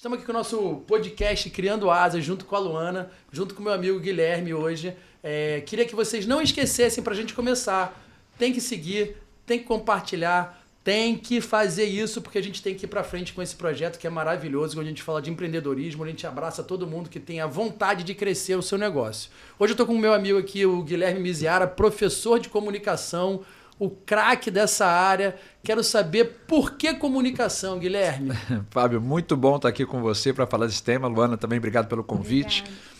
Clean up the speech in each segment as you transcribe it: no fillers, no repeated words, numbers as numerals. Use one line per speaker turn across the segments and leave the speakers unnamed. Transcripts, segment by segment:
Estamos aqui com o nosso podcast Criando Asas, junto com a Luana, junto com o meu amigo Guilherme hoje. Queria que vocês não esquecessem para a gente começar. Tem que seguir, tem que compartilhar, tem que fazer isso, porque a gente tem que ir para frente com esse projeto que é maravilhoso, onde a gente fala de empreendedorismo, onde a gente abraça todo mundo que tem a vontade de crescer o seu negócio. Hoje eu estou com o meu amigo aqui, o Guilherme Miziara, professor de comunicação, o craque dessa área. Quero saber por que comunicação, Guilherme?
Fábio, muito bom estar aqui com você para falar desse tema. Luana, também obrigado pelo convite.
Obrigada.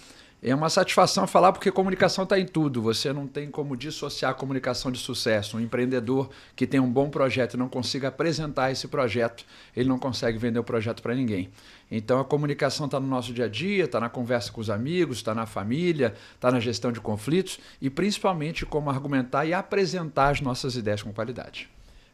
É uma satisfação falar porque comunicação está em tudo. Você não tem como dissociar a comunicação de sucesso. Um empreendedor que tem um bom projeto e não consiga apresentar esse projeto, ele não consegue vender o projeto para ninguém. Então a comunicação está no nosso dia a dia, está na conversa com os amigos, está na família, está na gestão de conflitos e principalmente como argumentar e apresentar as nossas ideias com qualidade.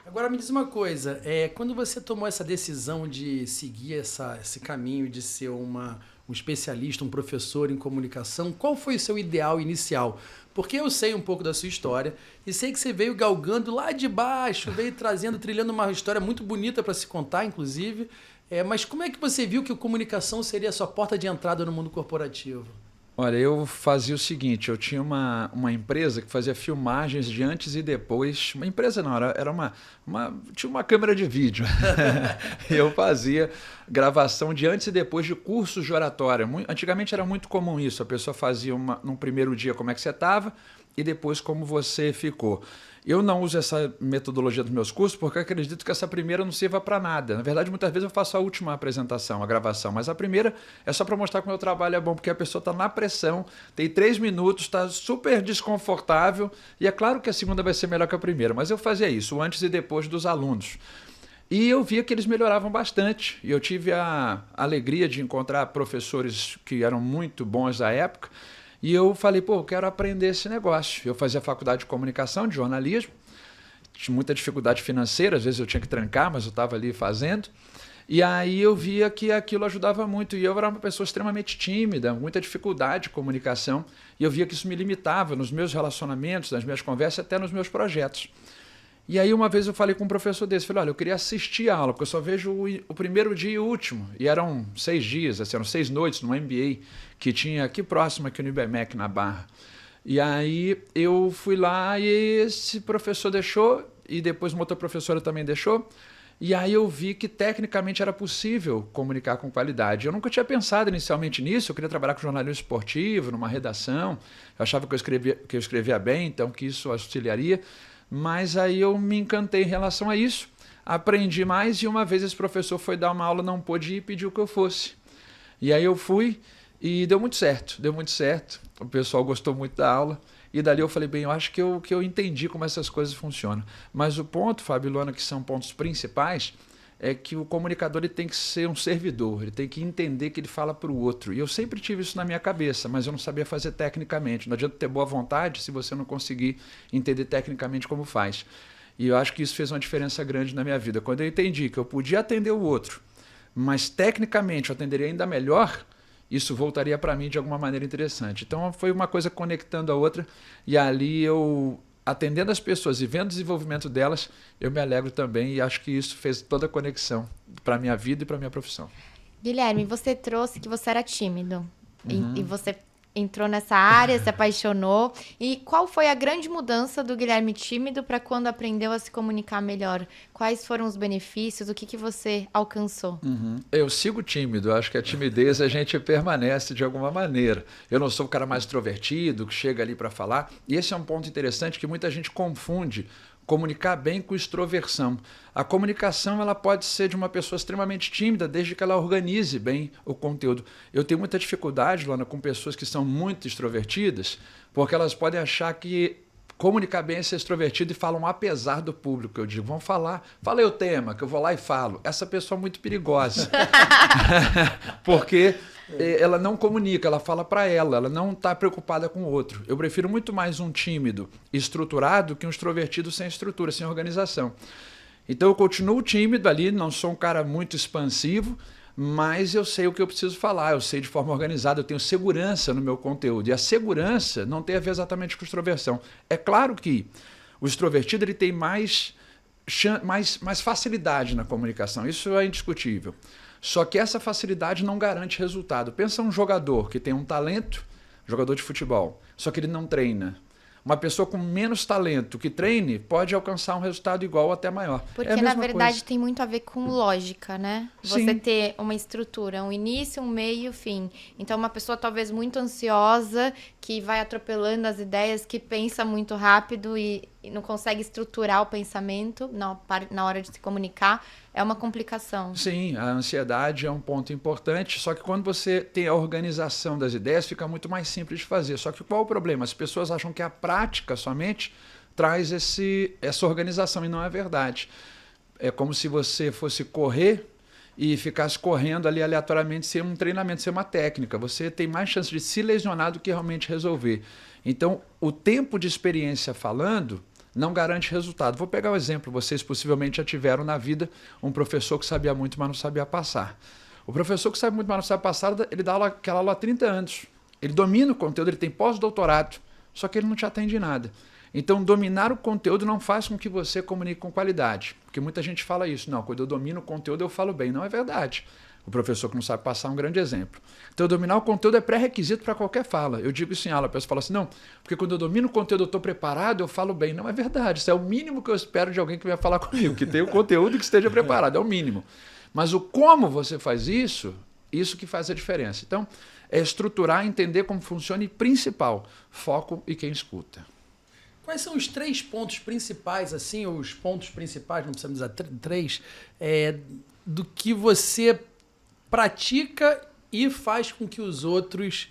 Agora me diz uma coisa, quando você tomou essa decisão de seguir esse caminho de ser um especialista, um professor em comunicação, qual foi o seu ideal inicial? Porque eu sei um pouco da sua história e sei que você veio galgando lá de baixo, veio trilhando uma história muito bonita para se contar, inclusive. Mas como é que você viu que a comunicação seria a sua porta de entrada no mundo corporativo?
Olha, eu fazia o seguinte, eu tinha uma empresa que fazia filmagens de antes e depois. Uma empresa não, tinha uma câmera de vídeo. Eu fazia gravação de antes e depois de cursos de oratória. Antigamente era muito comum isso, a pessoa fazia num primeiro dia como é que você estava e depois como você ficou. Eu não uso essa metodologia dos meus cursos porque eu acredito que essa primeira não sirva para nada. Na verdade, muitas vezes eu faço a última apresentação, a gravação, mas a primeira é só para mostrar que o meu trabalho é bom, porque a pessoa está na pressão, tem 3 minutos, está super desconfortável, e é claro que a segunda vai ser melhor que a primeira, mas eu fazia isso, o antes e depois dos alunos. E eu via que eles melhoravam bastante, e eu tive a alegria de encontrar professores que eram muito bons à época. E eu falei, eu quero aprender esse negócio. Eu fazia faculdade de comunicação, de jornalismo, tinha muita dificuldade financeira, às vezes eu tinha que trancar, mas eu estava ali fazendo. E aí eu via que aquilo ajudava muito. E eu era uma pessoa extremamente tímida, muita dificuldade de comunicação. E eu via que isso me limitava nos meus relacionamentos, nas minhas conversas, até nos meus projetos. E aí uma vez eu falei com um professor desse, falei, olha, eu queria assistir a aula, porque eu só vejo o primeiro dia e o último. E eram 6 dias, assim, eram 6 noites no MBA, que tinha aqui próximo, aqui no IBMEC, na Barra. E aí eu fui lá e esse professor deixou, e depois uma outra professora também deixou. E aí eu vi que tecnicamente era possível comunicar com qualidade. Eu nunca tinha pensado inicialmente nisso, eu queria trabalhar com jornalismo esportivo, numa redação. Eu achava que eu escrevia bem, então que isso auxiliaria. Mas aí eu me encantei em relação a isso, aprendi mais e uma vez esse professor foi dar uma aula, não pôde ir e pediu que eu fosse. E aí eu fui e deu muito certo, o pessoal gostou muito da aula e dali eu falei, eu acho que eu entendi como essas coisas funcionam. Mas o ponto, Fábio e Luana, que são pontos principais, é que o comunicador ele tem que ser um servidor, ele tem que entender que ele fala para o outro. E eu sempre tive isso na minha cabeça, mas eu não sabia fazer tecnicamente. Não adianta ter boa vontade se você não conseguir entender tecnicamente como faz. E eu acho que isso fez uma diferença grande na minha vida. Quando eu entendi que eu podia atender o outro, mas tecnicamente eu atenderia ainda melhor, isso voltaria para mim de alguma maneira interessante. Então foi uma coisa conectando a outra e ali eu, atendendo as pessoas e vendo o desenvolvimento delas, eu me alegro também e acho que isso fez toda a conexão para a minha vida e para a minha profissão.
Guilherme, você trouxe que você era tímido e você entrou nessa área, se apaixonou. E qual foi a grande mudança do Guilherme tímido para quando aprendeu a se comunicar melhor? Quais foram os benefícios? O que você alcançou?
Eu sigo tímido, acho que a timidez a gente permanece de alguma maneira. Eu não sou o cara mais extrovertido, que chega ali para falar. E esse é um ponto interessante que muita gente confunde comunicar bem com extroversão. A comunicação ela pode ser de uma pessoa extremamente tímida, desde que ela organize bem o conteúdo. Eu tenho muita dificuldade, Luana, com pessoas que são muito extrovertidas, porque elas podem achar que comunicar bem é ser extrovertido e falam apesar do público. Eu digo, vamos falar, fala aí o tema, que eu vou lá e falo. Essa pessoa é muito perigosa. Porque ela não comunica, ela fala para ela não está preocupada com o outro. Eu prefiro muito mais um tímido estruturado que um extrovertido sem estrutura, sem organização. Então eu continuo tímido ali, não sou um cara muito expansivo, mas eu sei o que eu preciso falar, eu sei de forma organizada, eu tenho segurança no meu conteúdo. E a segurança não tem a ver exatamente com extroversão. É claro que o extrovertido ele tem mais facilidade na comunicação, isso é indiscutível. Só que essa facilidade não garante resultado. Pensa um jogador que tem um talento, jogador de futebol, só que ele não treina. Uma pessoa com menos talento que treine pode alcançar um resultado igual ou até maior.
Porque, na verdade, tem muito a ver com lógica, né? Você
Sim.
ter uma estrutura, um início, um meio e um fim. Então, uma pessoa talvez muito ansiosa, que vai atropelando as ideias, que pensa muito rápido e não consegue estruturar o pensamento na hora de se comunicar, é uma complicação.
Sim, a ansiedade é um ponto importante, só que quando você tem a organização das ideias, fica muito mais simples de fazer. Só que qual é o problema? As pessoas acham que a prática somente traz essa organização, e não é verdade. É como se você fosse correr e ficasse correndo ali aleatoriamente sem um treinamento, sem uma técnica. Você tem mais chance de se lesionar do que realmente resolver. Então, o tempo de experiência falando não garante resultado. Vou pegar um exemplo. Vocês possivelmente já tiveram na vida um professor que sabia muito, mas não sabia passar. O professor que sabe muito, mas não sabe passar, ele dá aquela aula há 30 anos. Ele domina o conteúdo, ele tem pós-doutorado, só que ele não te atende nada. Então, dominar o conteúdo não faz com que você comunique com qualidade. Porque muita gente fala isso. Não, quando eu domino o conteúdo, eu falo bem. Não é verdade. O professor que não sabe passar é um grande exemplo. Então, dominar o conteúdo é pré-requisito para qualquer fala. Eu digo isso em aula, a pessoa fala assim, não, porque quando eu domino o conteúdo, eu estou preparado, eu falo bem. Não é verdade. Isso é o mínimo que eu espero de alguém que venha falar comigo, que tenha o conteúdo e que esteja preparado. É o mínimo. Mas o como você faz isso que faz a diferença. Então, é estruturar, entender como funciona e, principal, foco e quem escuta.
Quais são os 3 pontos principais, assim, ou os pontos principais, não precisamos dizer 3, do que você pratica e faz com que os outros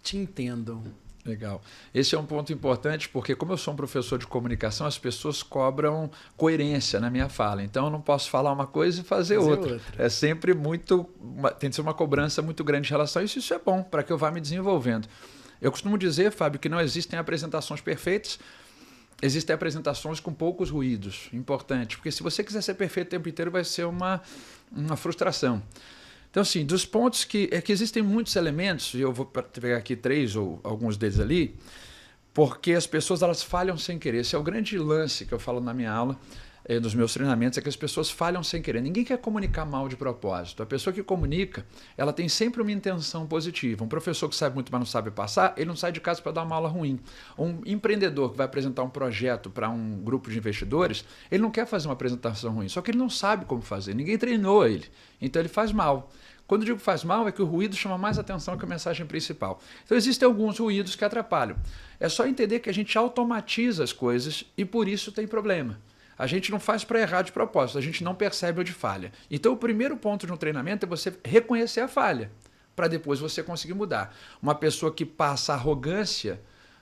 te entendam?
Legal. Esse é um ponto importante porque, como eu sou um professor de comunicação, as pessoas cobram coerência na minha fala. Então, eu não posso falar uma coisa e fazer outra. É sempre tem que ser uma cobrança muito grande em relação a isso. Isso é bom para que eu vá me desenvolvendo. Eu costumo dizer, Fábio, que não existem apresentações perfeitas. Existem apresentações com poucos ruídos. Importante. Porque se você quiser ser perfeito o tempo inteiro, vai ser uma frustração. Então, assim, dos pontos que existem muitos elementos, e eu vou pegar aqui 3 ou alguns deles ali, porque as pessoas elas falham sem querer. Esse é o grande lance que eu falo na minha aula, dos meus treinamentos, é que as pessoas falham sem querer. Ninguém quer comunicar mal de propósito. A pessoa que comunica, ela tem sempre uma intenção positiva. Um professor que sabe muito, mas não sabe passar, ele não sai de casa para dar uma aula ruim. Um empreendedor que vai apresentar um projeto para um grupo de investidores, ele não quer fazer uma apresentação ruim, só que ele não sabe como fazer. Ninguém treinou ele. Então ele faz mal. Quando eu digo faz mal, é que o ruído chama mais atenção que a mensagem principal. Então existem alguns ruídos que atrapalham. É só entender que a gente automatiza as coisas e por isso tem problema. A gente não faz para errar de propósito, a gente não percebe onde falha. Então o primeiro ponto de um treinamento é você reconhecer a falha, para depois você conseguir mudar. Uma pessoa que passa arrogância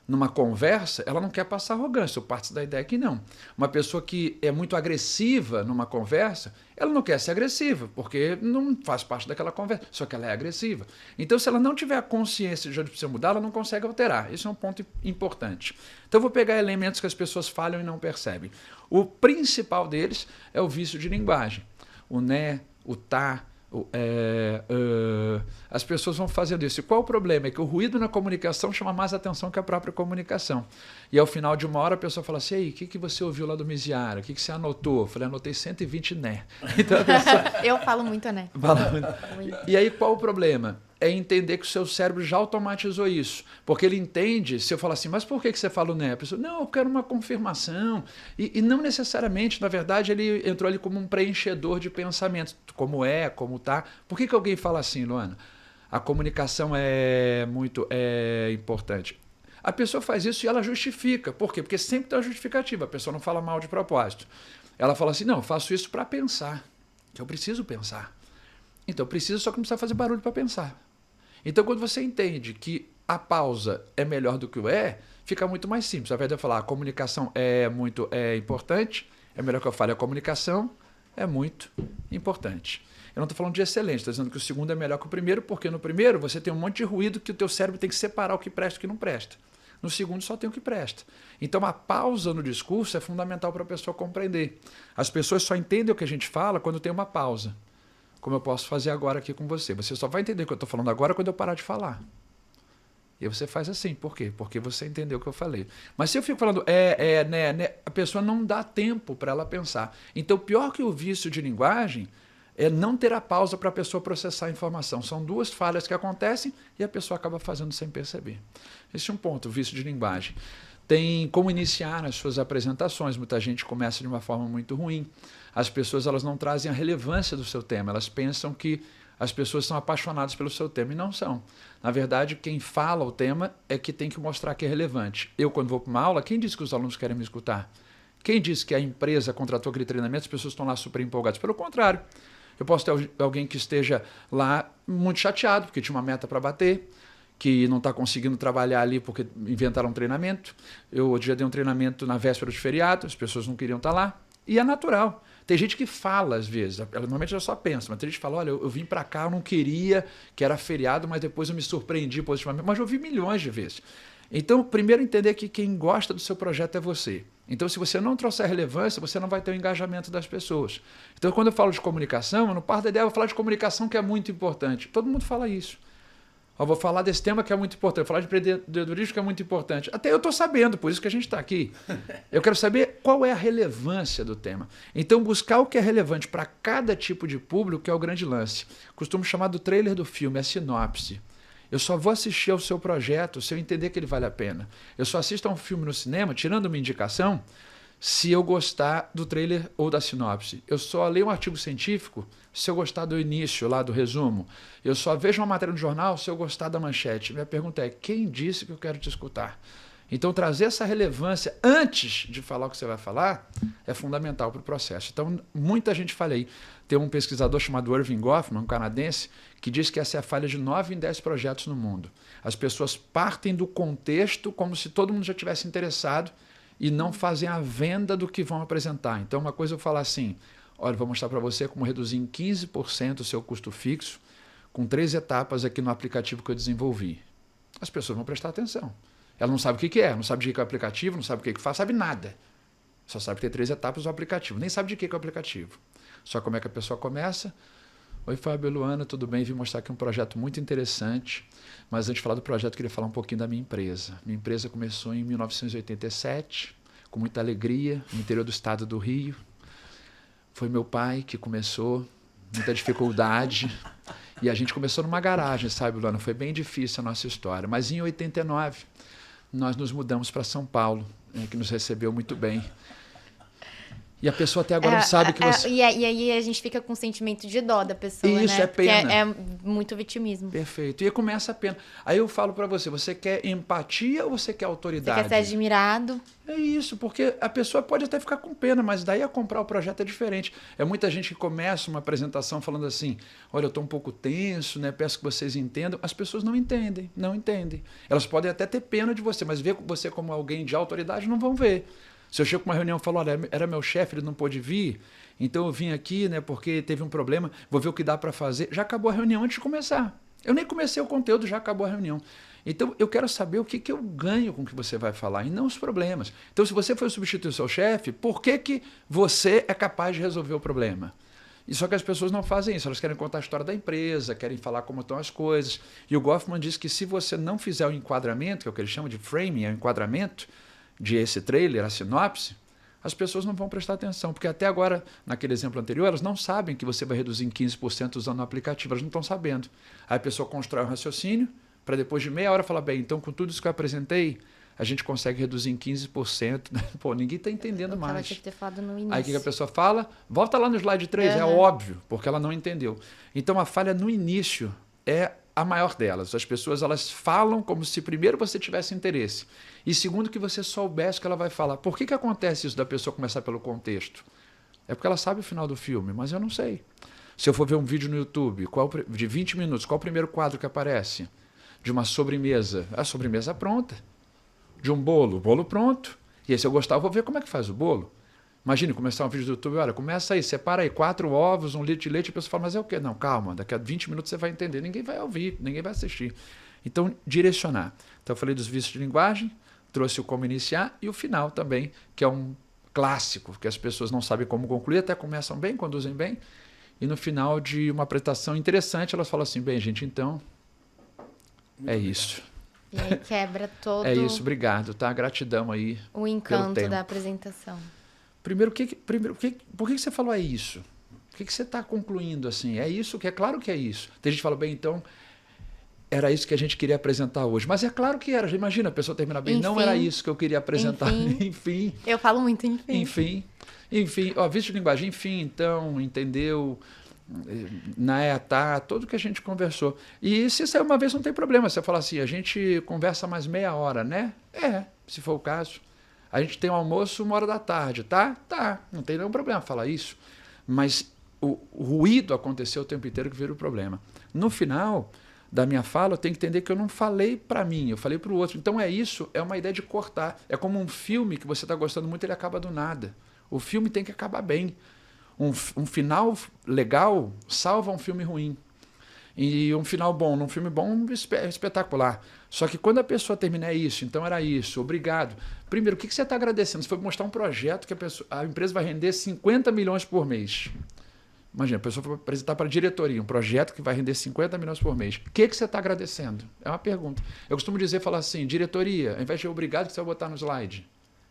numa conversa, ela não quer passar arrogância, eu parto da ideia que não. Uma pessoa que é muito agressiva numa conversa, ela não quer ser agressiva, porque não faz parte daquela conversa, só que ela é agressiva. Então, se ela não tiver a consciência de onde precisa mudar, ela não consegue alterar. Isso é um ponto importante. Então, eu vou pegar elementos que as pessoas falham e não percebem. O principal deles é o vício de linguagem. O né, o tá, as pessoas vão fazendo isso. E qual o problema? É que o ruído na comunicação chama mais atenção que a própria comunicação. E ao final de uma hora a pessoa fala assim, ei, o que você ouviu lá do Miziara? O que você anotou? Eu falei, anotei 120 né. Então, a pessoa...
Eu falo muito né.
E aí qual o problema? É entender que o seu cérebro já automatizou isso. Porque ele entende, se eu falar assim, mas por que você fala o né? A pessoa, não, eu quero uma confirmação. E não necessariamente, na verdade, ele entrou ali como um preenchedor de pensamentos, como como tá. Por que alguém fala assim, Luana? A comunicação é muito importante. A pessoa faz isso e ela justifica. Por quê? Porque sempre tem uma justificativa. A pessoa não fala mal de propósito. Ela fala assim, não, eu faço isso para pensar. Que eu preciso pensar. Então, eu preciso, só que não precisa fazer barulho para pensar. Então, quando você entende que a pausa é melhor do que o fica muito mais simples. Ao invés de eu falar a comunicação é importante, é melhor que eu fale a comunicação é muito importante. Eu não estou falando de excelente, estou dizendo que o segundo é melhor que o primeiro, porque no primeiro você tem um monte de ruído que o teu cérebro tem que separar o que presta e o que não presta. No segundo só tem o que presta. Então, a pausa no discurso é fundamental para a pessoa compreender. As pessoas só entendem o que a gente fala quando tem uma pausa. Como eu posso fazer agora aqui com você. Você só vai entender o que eu estou falando agora quando eu parar de falar. E você faz assim. Por quê? Porque você entendeu o que eu falei. Mas se eu fico falando né, a pessoa não dá tempo para ela pensar. Então, pior que o vício de linguagem é não ter a pausa para a pessoa processar a informação. São duas falhas que acontecem e a pessoa acaba fazendo sem perceber. Esse é um ponto, o vício de linguagem. Tem como iniciar as suas apresentações. Muita gente começa de uma forma muito ruim. As pessoas elas não trazem a relevância do seu tema. Elas pensam que as pessoas são apaixonadas pelo seu tema e não são. Na verdade, quem fala o tema é que tem que mostrar que é relevante. Eu, quando vou para uma aula, quem disse que os alunos querem me escutar? Quem disse que a empresa contratou aquele treinamento, as pessoas estão lá super empolgadas? Pelo contrário. Eu posso ter alguém que esteja lá muito chateado, porque tinha uma meta para bater, que não está conseguindo trabalhar ali porque inventaram um treinamento. Eu já dei um treinamento na véspera de feriado, as pessoas não queriam estar lá. E é natural. Tem gente que fala às vezes, ela normalmente ela só pensa, mas tem gente que fala, olha, eu vim para cá, eu não queria, que era feriado, mas depois eu me surpreendi positivamente. Mas eu ouvi milhões de vezes. Então, primeiro entender que quem gosta do seu projeto é você. Então, se você não trouxer relevância, você não vai ter o engajamento das pessoas. Então, quando eu falo de comunicação, eu não parto da ideia, eu vou falar de comunicação que é muito importante. Todo mundo fala isso. Eu vou falar desse tema que é muito importante, vou falar de empreendedorismo que é muito importante. Até eu estou sabendo, por isso que a gente está aqui. Eu quero saber qual é a relevância do tema. Então, buscar o que é relevante para cada tipo de público que é o grande lance. Costumo chamar do trailer do filme, a sinopse. Eu só vou assistir ao seu projeto se eu entender que ele vale a pena. Eu só assisto a um filme no cinema, tirando uma indicação, se eu gostar do trailer ou da sinopse. Eu só leio um artigo científico se eu gostar do início, lá do resumo. Eu só vejo uma matéria no jornal se eu gostar da manchete. Minha pergunta é, quem disse que eu quero te escutar? Então, trazer essa relevância antes de falar o que você vai falar é fundamental para o processo. Então, muita gente fala aí. Tem um pesquisador chamado Irving Goffman, um canadense, que diz que essa é a falha de 9 em 10 projetos no mundo. As pessoas partem do contexto como se todo mundo já tivesse interessado e não fazem a venda do que vão apresentar. Então, uma coisa eu falar assim, olha, vou mostrar para você como reduzir em 15% o seu custo fixo com 3 etapas aqui no aplicativo que eu desenvolvi. As pessoas vão prestar atenção. Ela não sabe o que é, não sabe de que é o aplicativo, não sabe o que faz, sabe nada. Só sabe que tem 3 etapas do aplicativo, nem sabe de que é o aplicativo. Só como é que a pessoa começa. Oi, Fábio, Luana, tudo bem? Vim mostrar aqui um projeto muito interessante, mas antes de falar do projeto, eu queria falar um pouquinho da minha empresa. Minha empresa começou em 1987, com muita alegria, no interior do estado do Rio. Foi meu pai que começou, muita dificuldade, e a gente começou numa garagem, sabe, Luana? Foi bem difícil a nossa história, mas em 89, nós nos mudamos para São Paulo, que nos recebeu muito bem. E a pessoa até agora não sabe que você...
E aí a gente fica com um sentimento de dó da pessoa,
Isso,
né?
é pena.
Porque é muito vitimismo.
Perfeito. E aí começa a pena. Aí eu falo para você, você quer empatia ou você quer autoridade?
Você quer ser admirado.
É isso, porque a pessoa pode até ficar com pena, mas daí a comprar o projeto é diferente. É muita gente que começa uma apresentação falando assim, olha, eu estou um pouco tenso, né? Peço que vocês entendam. As pessoas não entendem, não entendem. Elas podem até ter pena de você, mas ver você como alguém de autoridade não vão ver. Se eu chego com uma reunião e falo, olha, era meu chefe, ele não pôde vir, então eu vim aqui, né, porque teve um problema, vou ver o que dá para fazer. Já acabou a reunião antes de começar. Eu nem comecei o conteúdo, já acabou a reunião. Então, eu quero saber o que eu ganho com o que você vai falar e não os problemas. Então, se você for substituir o seu chefe, por que você é capaz de resolver o problema? E só que as pessoas não fazem isso, elas querem contar a história da empresa, querem falar como estão as coisas. E o Goffman diz que se você não fizer o enquadramento, que é o que ele chama de framing, é o enquadramento, de esse trailer, a sinopse, as pessoas não vão prestar atenção, porque até agora, naquele exemplo anterior, elas não sabem que você vai reduzir em 15% usando o aplicativo, elas não estão sabendo. Aí a pessoa constrói um raciocínio, para depois de meia hora falar, bem, então com tudo isso que eu apresentei, a gente consegue reduzir em 15%. Pô, ninguém está entendendo mais.
Ela tinha que ter falado no início.
Aí o que a pessoa fala? Volta lá no slide 3, é óbvio, porque ela não entendeu. Então a falha no início é a maior delas. As pessoas elas falam como se primeiro você tivesse interesse e segundo que você soubesse o que ela vai falar. Por que acontece isso da pessoa começar pelo contexto? É porque ela sabe o final do filme, mas eu não sei. Se eu for ver um vídeo no YouTube de 20 minutos, qual o primeiro quadro que aparece? De uma sobremesa. A sobremesa pronta. De um bolo, o bolo pronto. E aí se eu gostar, eu vou ver como é que faz o bolo. Imagine começar um vídeo do YouTube, olha, começa aí, separa aí 4 ovos, 1 litro de leite, e a pessoa fala, mas é o quê? Não, calma, daqui a 20 minutos você vai entender. Ninguém vai ouvir, ninguém vai assistir. Então, direcionar. Então, eu falei dos vícios de linguagem, trouxe o como iniciar e o final também, que é um clássico, que as pessoas não sabem como concluir, até começam bem, conduzem bem, e no final de uma apresentação interessante, elas falam assim, bem, gente, então, é isso.
E aí quebra todo...
É isso, obrigado, tá? Gratidão aí.
O encanto da apresentação.
Primeiro, por que você falou é isso? O que você está concluindo assim? É isso que é claro que é isso. Tem gente que fala, bem, então era isso que a gente queria apresentar hoje. Mas é claro que era. Imagina a pessoa terminar bem, não era isso que eu queria apresentar. Enfim.
Eu falo muito enfim.
Enfim, ó, vício de linguagem, enfim, então, entendeu? Tudo que a gente conversou. E se sair uma vez não tem problema. Você fala assim, a gente conversa mais meia hora, né? Se for o caso. A gente tem um almoço 1h da tarde, tá? Tá, não tem nenhum problema falar isso. Mas o ruído aconteceu o tempo inteiro que vira o problema. No final da minha fala, eu tenho que entender que eu não falei para mim, eu falei para o outro. Então é uma ideia de cortar. É como um filme que você está gostando muito, ele acaba do nada. O filme tem que acabar bem. Um final legal salva um filme ruim. E um final bom, num filme bom, espetacular. Só que quando a pessoa termina isso, então era isso, obrigado. Primeiro, o que você está agradecendo? Você foi mostrar um projeto que a empresa vai render 50 milhões por mês. Imagina, a pessoa foi apresentar para a diretoria um projeto que vai render 50 milhões por mês. O que você está agradecendo? É uma pergunta. Eu costumo falar assim, diretoria, ao invés de obrigado, que você vai botar no slide.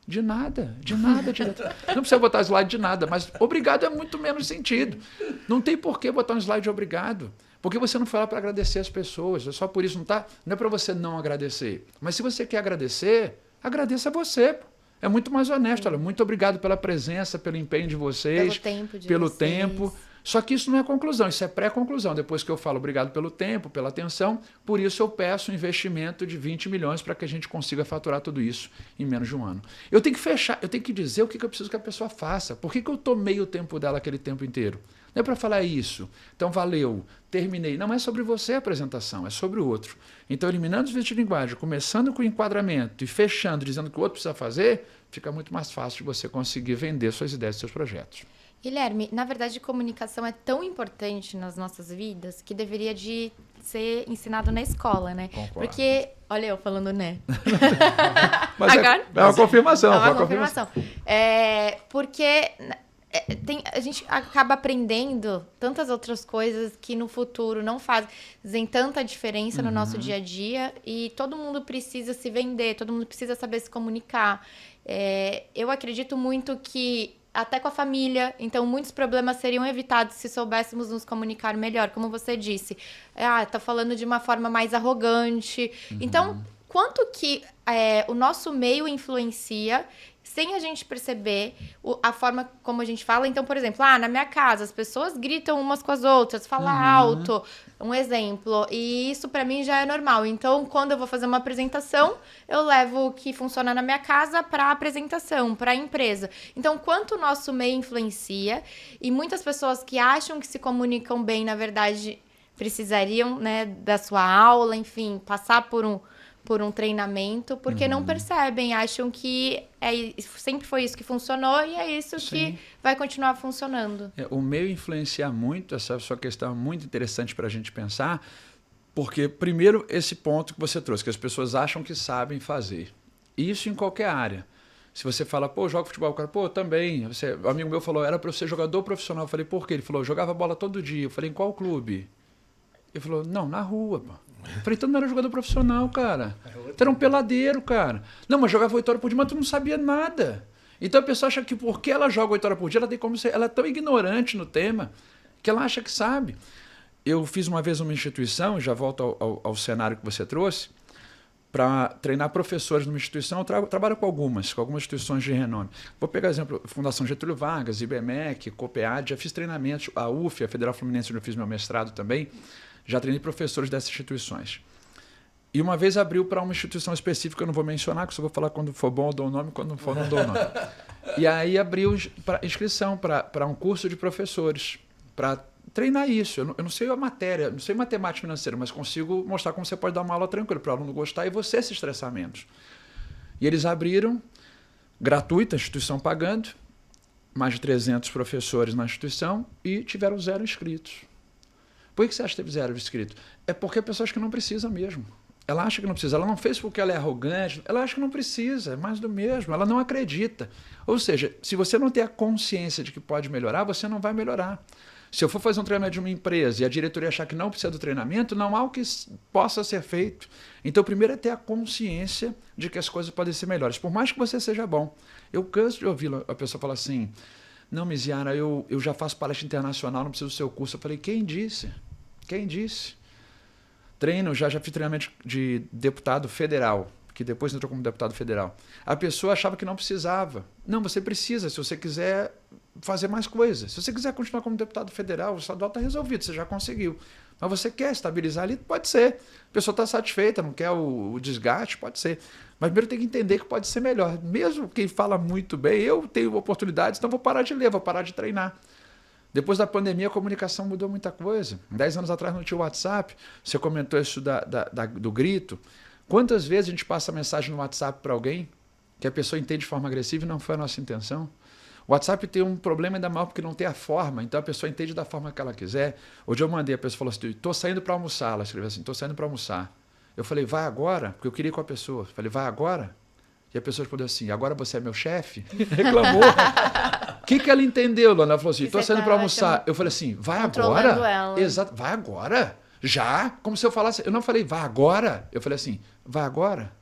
De nada, diretor. Não precisa botar slide de nada, mas obrigado é muito menos sentido. Não tem por que botar um slide de obrigado. Porque você não foi lá para agradecer as pessoas. É só por isso, não é para você não agradecer. Mas se você quer agradecer, agradeça você. É muito mais honesto. Olha, muito obrigado pela presença, pelo empenho de vocês. Pelo tempo. Só que isso não é conclusão, isso é pré-conclusão. Depois que eu falo obrigado pelo tempo, pela atenção, por isso eu peço um investimento de 20 milhões para que a gente consiga faturar tudo isso em menos de um ano. Eu tenho que fechar, eu tenho que dizer o que eu preciso que a pessoa faça. Por que eu tomei o tempo dela aquele tempo inteiro? Não é para falar isso. Então, valeu, terminei. Não é sobre você a apresentação, é sobre o outro. Então, eliminando os vícios de linguagem, começando com o enquadramento e fechando, dizendo o que o outro precisa fazer, fica muito mais fácil de você conseguir vender suas ideias e seus projetos.
Guilherme, na verdade, comunicação é tão importante nas nossas vidas que deveria de ser ensinado na escola, né?
Concordo.
Porque, olha eu falando né.
Mas agora, é uma confirmação.
É uma confirmação. Porque a gente acaba aprendendo tantas outras coisas que no futuro não fazem tanta diferença no nosso dia a dia e todo mundo precisa se vender, todo mundo precisa saber se comunicar. Eu acredito muito que até com a família, então muitos problemas seriam evitados se soubéssemos nos comunicar melhor, como você disse. Tá falando de uma forma mais arrogante. Então, quanto que o nosso meio influencia sem a gente perceber a forma como a gente fala. Então, por exemplo, na minha casa, as pessoas gritam umas com as outras, falam alto, um exemplo. E isso, para mim, já é normal. Então, quando eu vou fazer uma apresentação, eu levo o que funciona na minha casa para a apresentação, para a empresa. Então, quanto o nosso meio influencia, e muitas pessoas que acham que se comunicam bem, na verdade, precisariam, né, da sua aula, enfim, passar por um treinamento, porque não percebem, acham que sempre foi isso que funcionou e é isso que vai continuar funcionando.
O meio influencia muito, essa sua questão é muito interessante para a gente pensar, porque, primeiro, esse ponto que você trouxe, que as pessoas acham que sabem fazer. Isso em qualquer área. Se você fala, jogo futebol, o cara, também. O amigo meu falou, era para eu ser jogador profissional. Eu falei, por quê? Ele falou, eu jogava bola todo dia. Eu falei, em qual clube? Ele falou, não, na rua, pô. Eu falei, tu não era jogador profissional, cara. Tu era um peladeiro, cara. Não, mas jogava 8 horas por dia, mas tu não sabia nada. Então a pessoa acha que porque ela joga 8 horas por dia, ela é tão ignorante no tema que ela acha que sabe. Eu fiz uma vez uma instituição, já volto ao cenário que você trouxe, para treinar professores numa instituição. Eu trabalho com algumas instituições de renome. Vou pegar exemplo, Fundação Getúlio Vargas, IBMEC, COPEAD, já fiz treinamentos, a UF, a Federal Fluminense, onde eu fiz meu mestrado também, já treinei professores dessas instituições. E uma vez abriu para uma instituição específica, eu não vou mencionar, que só vou falar quando for bom eu dou o nome, quando não for não dou o nome. E aí abriu inscrição para um curso de professores, para treinar isso. Eu não sei a matéria, não sei matemática financeira, mas consigo mostrar como você pode dar uma aula tranquila para o aluno gostar e você se estressar menos. E eles abriram, gratuita, a instituição pagando, mais de 300 professores na instituição e tiveram 0 inscritos. Por que você acha que teve 0 inscritos? É porque a pessoa acha que não precisa mesmo. Ela acha que não precisa. Ela não fez porque ela é arrogante. Ela acha que não precisa. É mais do mesmo. Ela não acredita. Ou seja, se você não tem a consciência de que pode melhorar, você não vai melhorar. Se eu for fazer um treinamento de uma empresa e a diretoria achar que não precisa do treinamento, não há o que possa ser feito. Então, primeiro é ter a consciência de que as coisas podem ser melhores. Por mais que você seja bom. Eu canso de ouvir a pessoa falar assim, Não, Miziara, eu já faço palestra internacional, não preciso do seu curso. Eu falei, quem disse? Quem disse? Já fiz treinamento de deputado federal, que depois entrou como deputado federal. A pessoa achava que não precisava. Não, você precisa, se você quiser fazer mais coisas. Se você quiser continuar como deputado federal, o estadual está resolvido, você já conseguiu. Mas você quer estabilizar ali? Pode ser. A pessoa está satisfeita, não quer o desgaste? Pode ser. Mas primeiro tem que entender que pode ser melhor. Mesmo quem fala muito bem, eu tenho oportunidades, então vou parar de ler, vou parar de treinar. Depois da pandemia, a comunicação mudou muita coisa. 10 anos atrás não tinha o WhatsApp. Você comentou isso do grito. Quantas vezes a gente passa mensagem no WhatsApp para alguém que a pessoa entende de forma agressiva e não foi a nossa intenção? O WhatsApp tem um problema ainda maior porque não tem a forma, então a pessoa entende da forma que ela quiser. Hoje eu mandei, a pessoa falou assim, estou saindo para almoçar. Ela escreveu assim, estou saindo para almoçar. Eu falei, vai agora? Porque eu queria ir com a pessoa. Eu falei, vai agora? E a pessoa respondeu assim, agora você é meu chefe? Reclamou. O que ela entendeu, Luana? Ela falou assim, estou saindo para almoçar. Eu falei assim, vai agora?
Ela.
Exato, vai agora? Já? Como se eu falasse... Eu não falei, vai agora? Eu falei assim, vai agora?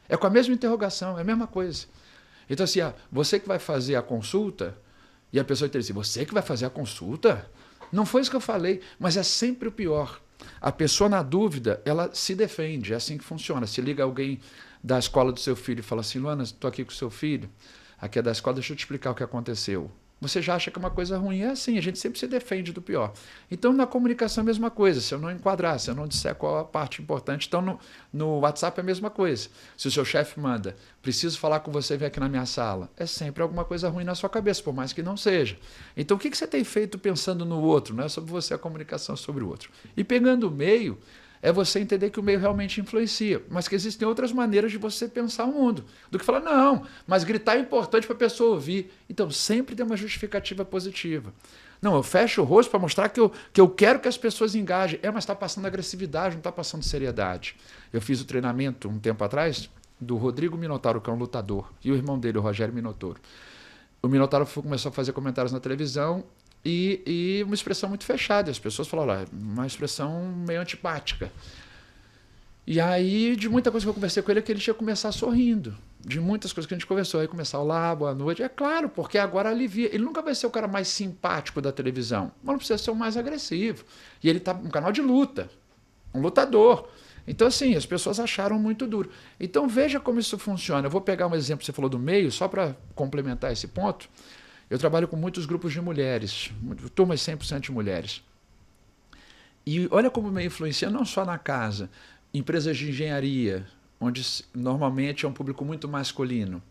É com a mesma interrogação, é a mesma coisa. Então assim, você que vai fazer a consulta, e a pessoa entende assim, você que vai fazer a consulta? Não foi isso que eu falei, mas é sempre o pior. A pessoa na dúvida, ela se defende, é assim que funciona. Se liga alguém da escola do seu filho e fala assim, Luana, estou aqui com o seu filho, aqui é da escola, deixa eu te explicar o que aconteceu. Você já acha que é uma coisa ruim. É assim, a gente sempre se defende do pior. Então, na comunicação é a mesma coisa. Se eu não enquadrar, se eu não disser qual a parte importante. Então, no WhatsApp é a mesma coisa. Se o seu chefe manda, preciso falar com você, vem aqui na minha sala. É sempre alguma coisa ruim na sua cabeça, por mais que não seja. Então, o que você tem feito pensando no outro? Não é sobre você, a comunicação sobre o outro. E pegando o meio, é você entender que o meio realmente influencia, mas que existem outras maneiras de você pensar o mundo, do que falar, não, mas gritar é importante para a pessoa ouvir. Então, sempre tem uma justificativa positiva. Não, eu fecho o rosto para mostrar que eu quero que as pessoas engajem. Mas está passando agressividade, não está passando seriedade. Eu fiz o treinamento um tempo atrás do Rodrigo Minotauro, que é um lutador, e o irmão dele, o Rogério Minotauro. O Minotauro começou a fazer comentários na televisão, e uma expressão muito fechada. As pessoas falaram, uma expressão meio antipática. E aí, de muita coisa que eu conversei com ele, é que ele tinha que começar sorrindo. De muitas coisas que a gente conversou. Aí começar, olá, boa noite. É claro, porque agora alivia. Ele nunca vai ser o cara mais simpático da televisão, mas não precisa ser o mais agressivo. E ele está num canal de luta, um lutador. Então, assim, as pessoas acharam muito duro. Então, veja como isso funciona. Eu vou pegar um exemplo que você falou do meio, só para complementar esse ponto. Eu trabalho com muitos grupos de mulheres, turmas 100% de mulheres. E olha como me influencia não só na casa, empresas de engenharia, onde normalmente é um público muito masculino.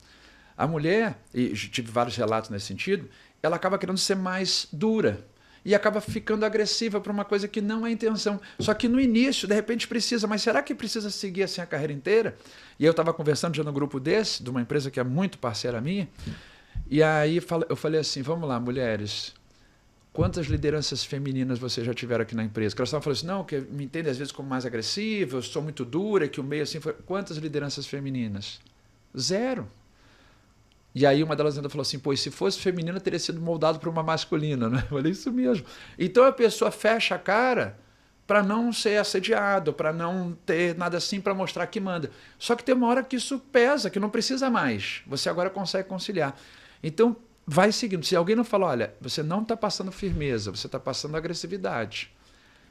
A mulher, e tive vários relatos nesse sentido, ela acaba querendo ser mais dura e acaba ficando agressiva para uma coisa que não é a intenção. Só que no início, de repente, precisa, mas será que precisa seguir assim a carreira inteira? E eu estava conversando já no grupo desse, de uma empresa que é muito parceira minha, e aí eu falei assim, vamos lá, mulheres, quantas lideranças femininas vocês já tiveram aqui na empresa? Que elas estavam falando assim, não, que me entendem às vezes como mais agressiva, eu sou muito dura, que o meio assim foi... Quantas lideranças femininas? 0. E aí uma delas ainda falou assim, pô, e se fosse feminina teria sido moldado por uma masculina, né? Eu falei, isso mesmo. Então a pessoa fecha a cara para não ser assediado, para não ter nada assim para mostrar que manda. Só que tem uma hora que isso pesa, que não precisa mais. Você agora consegue conciliar. Então, vai seguindo. Se alguém não fala, olha, você não está passando firmeza, você está passando agressividade.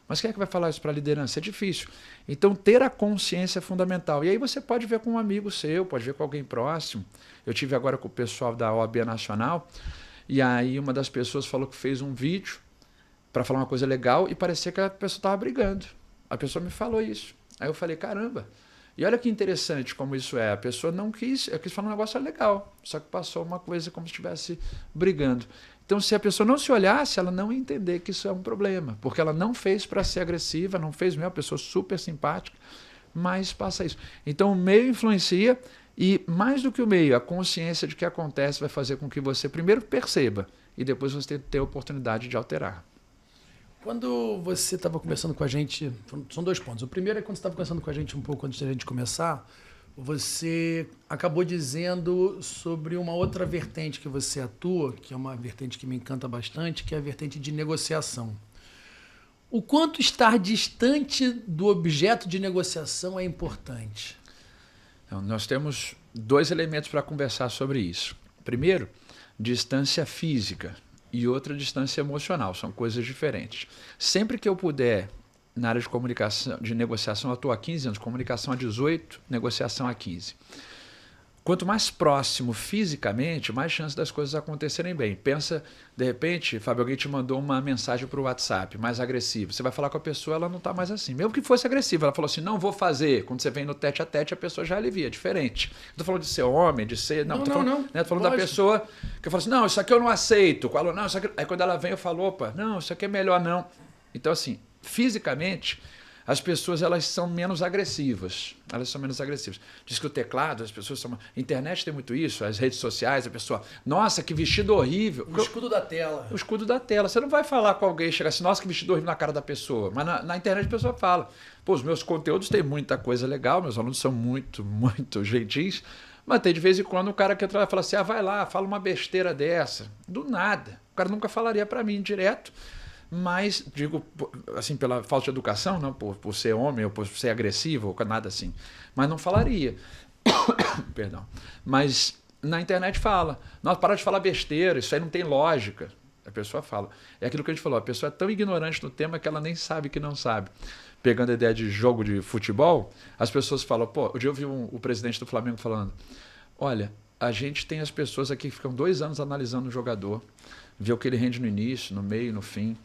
Mas quem é que vai falar isso para a liderança? É difícil. Então, ter a consciência é fundamental. E aí você pode ver com um amigo seu, pode ver com alguém próximo. Eu tive agora com o pessoal da OAB Nacional, e aí uma das pessoas falou que fez um vídeo para falar uma coisa legal e parecia que a pessoa estava brigando. A pessoa me falou isso. Aí eu falei, caramba. E olha que interessante como isso é. A pessoa não quis, eu quis falar um negócio legal, só que passou uma coisa como se estivesse brigando. Então, se a pessoa não se olhasse, ela não ia entender que isso é um problema, porque ela não fez para ser agressiva, não fez mesmo, uma pessoa super simpática, mas passa isso. Então, o meio influencia e, mais do que o meio, a consciência de que acontece vai fazer com que você primeiro perceba e depois você tenha a oportunidade de alterar.
Quando você estava conversando com a gente, são 2 pontos. O primeiro é quando você estava conversando com a gente um pouco antes da gente começar, você acabou dizendo sobre uma outra vertente que você atua, que é uma vertente que me encanta bastante, que é a vertente de negociação. O quanto estar distante do objeto de negociação é importante?
Então, nós temos 2 elementos para conversar sobre isso. Primeiro, distância física e outra distância emocional, são coisas diferentes. Sempre que eu puder, na área de comunicação, de negociação, eu estou há 15 anos, comunicação há 18, negociação há 15. Quanto mais próximo fisicamente, mais chance das coisas acontecerem bem. Pensa, de repente, Fábio, alguém te mandou uma mensagem para o WhatsApp mais agressiva. Você vai falar com a pessoa, ela não está mais assim. Mesmo que fosse agressiva, ela falou assim, não vou fazer. Quando você vem no tete a tete, a pessoa já alivia, é diferente. Não estou falando de ser homem, de ser... Não, estou falando da pessoa que eu falo assim, não, isso aqui eu não aceito. Falo, não, isso aqui... Aí quando ela vem, eu falo, opa, não, isso aqui é melhor não. Então, assim, fisicamente... As pessoas, elas são menos agressivas. Elas são menos agressivas. Diz que o teclado, as pessoas são... A internet tem muito isso, as redes sociais, a pessoa... Nossa, que vestido horrível.
O escudo da tela.
O escudo da tela. Você não vai falar com alguém e chegar assim, nossa, que vestido horrível na cara da pessoa. Mas na internet a pessoa fala. Pô, os meus conteúdos têm muita coisa legal, meus alunos são muito, muito gentis. Mas tem de vez em quando um cara que entra lá e fala assim, vai lá, fala uma besteira dessa. Do nada. O cara nunca falaria para mim direto. Mas, digo, assim, pela falta de educação, não por ser homem ou por ser agressivo ou nada assim. Mas não falaria. Perdão. Mas na internet fala. Nossa, para de falar besteira, isso aí não tem lógica. A pessoa fala. É aquilo que a gente falou, a pessoa é tão ignorante no tema que ela nem sabe que não sabe. Pegando a ideia de jogo de futebol, as pessoas falam, pô, um dia eu vi o presidente do Flamengo falando, olha, a gente tem as pessoas aqui que ficam 2 anos analisando o jogador, ver o que ele rende no início, no meio, no fim,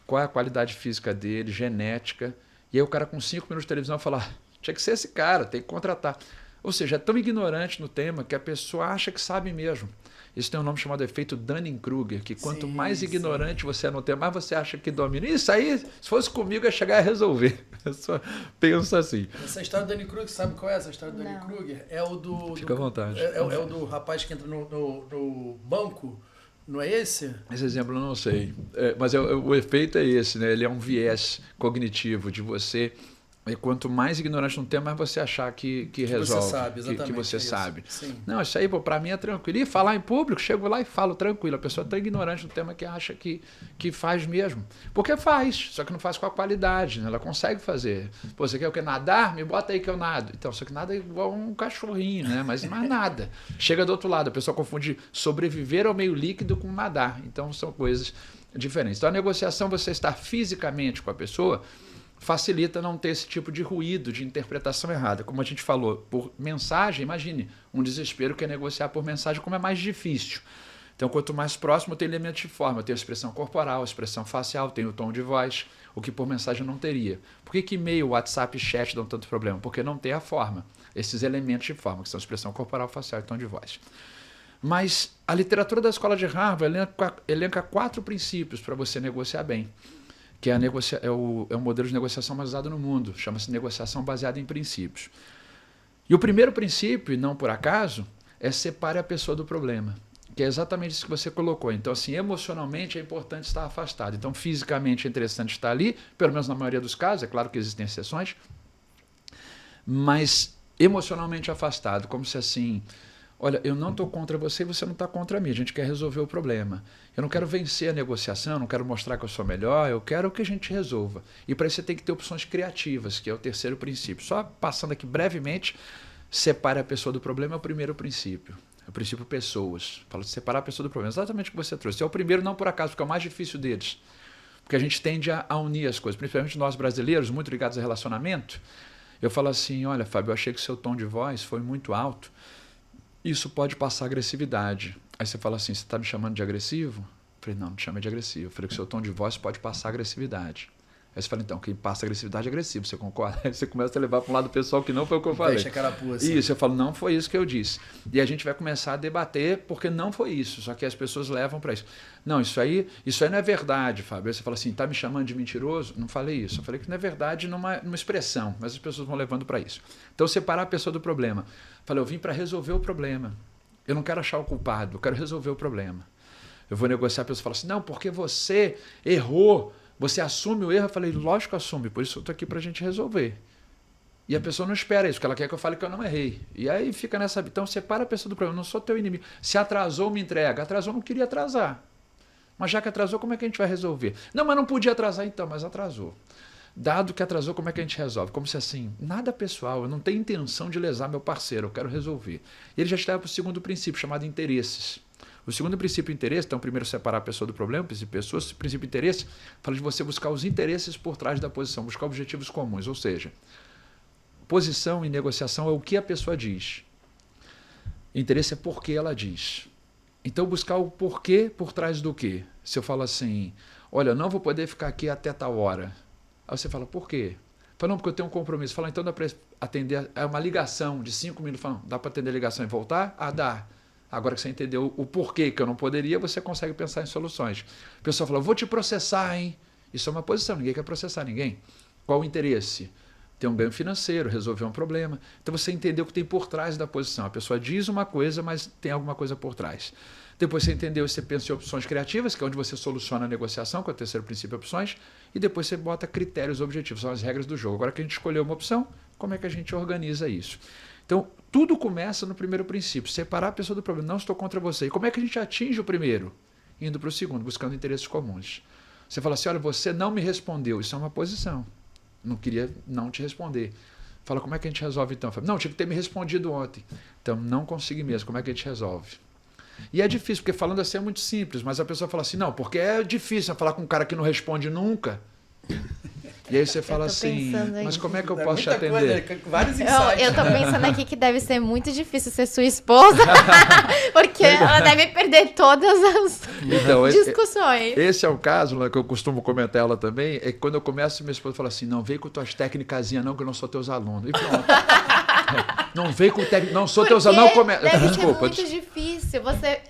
qual é a qualidade física dele, genética. E aí o cara com 5 minutos de televisão vai falar, tinha que ser esse cara, tem que contratar. Ou seja, é tão ignorante no tema que a pessoa acha que sabe mesmo. Isso tem um nome chamado efeito Dunning-Kruger, que quanto mais ignorante você é no tema, mais você acha que domina. Isso aí, se fosse comigo, ia chegar a resolver. Eu só penso assim.
Essa história do Dunning-Kruger, sabe qual é essa história do Dunning-Kruger? É o do...
Fica à vontade.
É o do rapaz que entra no banco. Não é esse?
Esse exemplo eu não sei. Mas o efeito é esse, né? Ele é um viés cognitivo de você... Quanto mais ignorante no tema, mais você achar que resolve.
Você sabe, exatamente.
Que você sabe.
Sim.
Não, isso aí, para mim é tranquilo. E falar em público, chego lá e falo tranquilo. A pessoa é tão ignorante no tema que acha que faz mesmo. Porque faz, só que não faz com a qualidade. Né? Ela consegue fazer. Pô, você quer o quê? Nadar? Me bota aí que eu nado. Então, só que nada é igual um cachorrinho, né? Mas não é nada. Chega do outro lado, a pessoa confunde sobreviver ao meio líquido com nadar. Então, são coisas diferentes. Então, a negociação, você estar fisicamente com a pessoa... facilita não ter esse tipo de ruído, de interpretação errada. Como a gente falou, por mensagem, imagine um desespero que é negociar por mensagem, como é mais difícil. Então, quanto mais próximo, eu tenho elementos de forma, eu tenho a expressão corporal, a expressão facial, tenho o tom de voz, o que por mensagem não teria. Por que e-mail, WhatsApp e chat dão tanto problema? Porque não tem a forma, esses elementos de forma, que são a expressão corporal, facial e tom de voz. Mas a literatura da escola de Harvard elenca 4 princípios para você negociar bem. Que é o modelo de negociação mais usado no mundo, chama-se negociação baseada em princípios. E o primeiro princípio, e não por acaso, é separe a pessoa do problema, que é exatamente isso que você colocou. Então, assim, emocionalmente é importante estar afastado. Então, fisicamente é interessante estar ali, pelo menos na maioria dos casos, é claro que existem exceções, mas emocionalmente afastado, como se assim... Olha, eu não estou contra você e você não está contra mim. A gente quer resolver o problema. Eu não quero vencer a negociação, não quero mostrar que eu sou melhor, eu quero que a gente resolva. E para isso você tem que ter opções criativas, que é o terceiro princípio. Só passando aqui brevemente, separe a pessoa do problema é o primeiro princípio. É o princípio pessoas. Fala de separar a pessoa do problema. Exatamente o que você trouxe. É o primeiro não por acaso, porque é o mais difícil deles. Porque a gente tende a unir as coisas, principalmente nós brasileiros, muito ligados a relacionamento. Eu falo assim, olha, Fábio, eu achei que o seu tom de voz foi muito alto. Isso pode passar agressividade. Aí você fala assim, você está me chamando de agressivo? Eu falei, não te chamei de agressivo. Eu falei que o seu tom de voz pode passar agressividade. Aí você fala, então, quem passa agressividade é agressivo, você concorda? Aí você começa a levar para um lado pessoal que não foi o que eu falei.
Deixa a carapuça.
Isso, eu falo, não foi isso que eu disse. E a gente vai começar a debater porque não foi isso, só que as pessoas levam para isso. Não, isso aí não é verdade, Fábio. Aí você fala assim, está me chamando de mentiroso? Não falei isso. Eu falei que não é verdade numa expressão, mas as pessoas vão levando para isso. Então, separar a pessoa do problema. Eu falei, eu vim para resolver o problema. Eu não quero achar o culpado, eu quero resolver o problema. Eu vou negociar, a pessoa fala assim, não, porque você errou, você assume o erro. Eu falei, lógico que assume, por isso eu estou aqui para a gente resolver. E a pessoa não espera isso, porque ela quer que eu fale que eu não errei. E aí fica nessa... Então, separa a pessoa do problema, eu não sou teu inimigo. Se atrasou, me entrega. Atrasou, não queria atrasar. Mas já que atrasou, como é que a gente vai resolver? Não, mas não podia atrasar então, mas atrasou. Dado que atrasou, como é que a gente resolve? Como se assim, nada pessoal, eu não tenho intenção de lesar meu parceiro, eu quero resolver. E ele já estava para o segundo princípio, chamado interesses. O segundo princípio, interesse, então primeiro separar a pessoa do problema, princípio pessoa, princípio interesse, fala de você buscar os interesses por trás da posição, buscar objetivos comuns, ou seja, posição em negociação é o que a pessoa diz. Interesse é por que ela diz. Então buscar o porquê por trás do quê. Se eu falo assim, olha, não vou poder ficar aqui até tal hora. Aí você fala, por quê? Fala, não, porque eu tenho um compromisso. Fala, então dá para atender, é uma ligação de 5 minutos. Fala, dá para atender a ligação e voltar? Ah, dá. Agora que você entendeu o porquê que eu não poderia, você consegue pensar em soluções. A pessoa fala, vou te processar, hein? Isso é uma posição, ninguém quer processar ninguém. Qual o interesse? Ter um ganho financeiro, resolver um problema. Então você entendeu o que tem por trás da posição. A pessoa diz uma coisa, mas tem alguma coisa por trás. Depois você entendeu, você pensa em opções criativas, que é onde você soluciona a negociação, que é o terceiro princípio, opções, e depois você bota critérios objetivos, são as regras do jogo. Agora que a gente escolheu uma opção, como é que a gente organiza isso? Então, tudo começa no primeiro princípio, separar a pessoa do problema. Não estou contra você. E como é que a gente atinge o primeiro? Indo para o segundo, buscando interesses comuns. Você fala assim, olha, você não me respondeu. Isso é uma posição. Não queria não te responder. Fala, como é que a gente resolve então? Fala, não, tinha que ter me respondido ontem. Então, não consegui mesmo. Como é que a gente resolve? E é difícil, porque falando assim é muito simples, mas a pessoa fala assim, não, porque é difícil falar com um cara que não responde nunca. E aí você fala assim, mas como é que eu posso te atender?
Vários insights.
Eu tô pensando aqui que deve ser muito difícil ser sua esposa, porque ela deve perder todas as discussões.
Esse é um caso, né, que eu costumo comentar ela também, é que quando eu começo, minha esposa fala assim, não vem com tuas técnicazinhas não, que eu não sou teus alunos. E pronto. Não vem com técnico, não sou teus alunos, não começa.
Desculpa. Muito difícil, você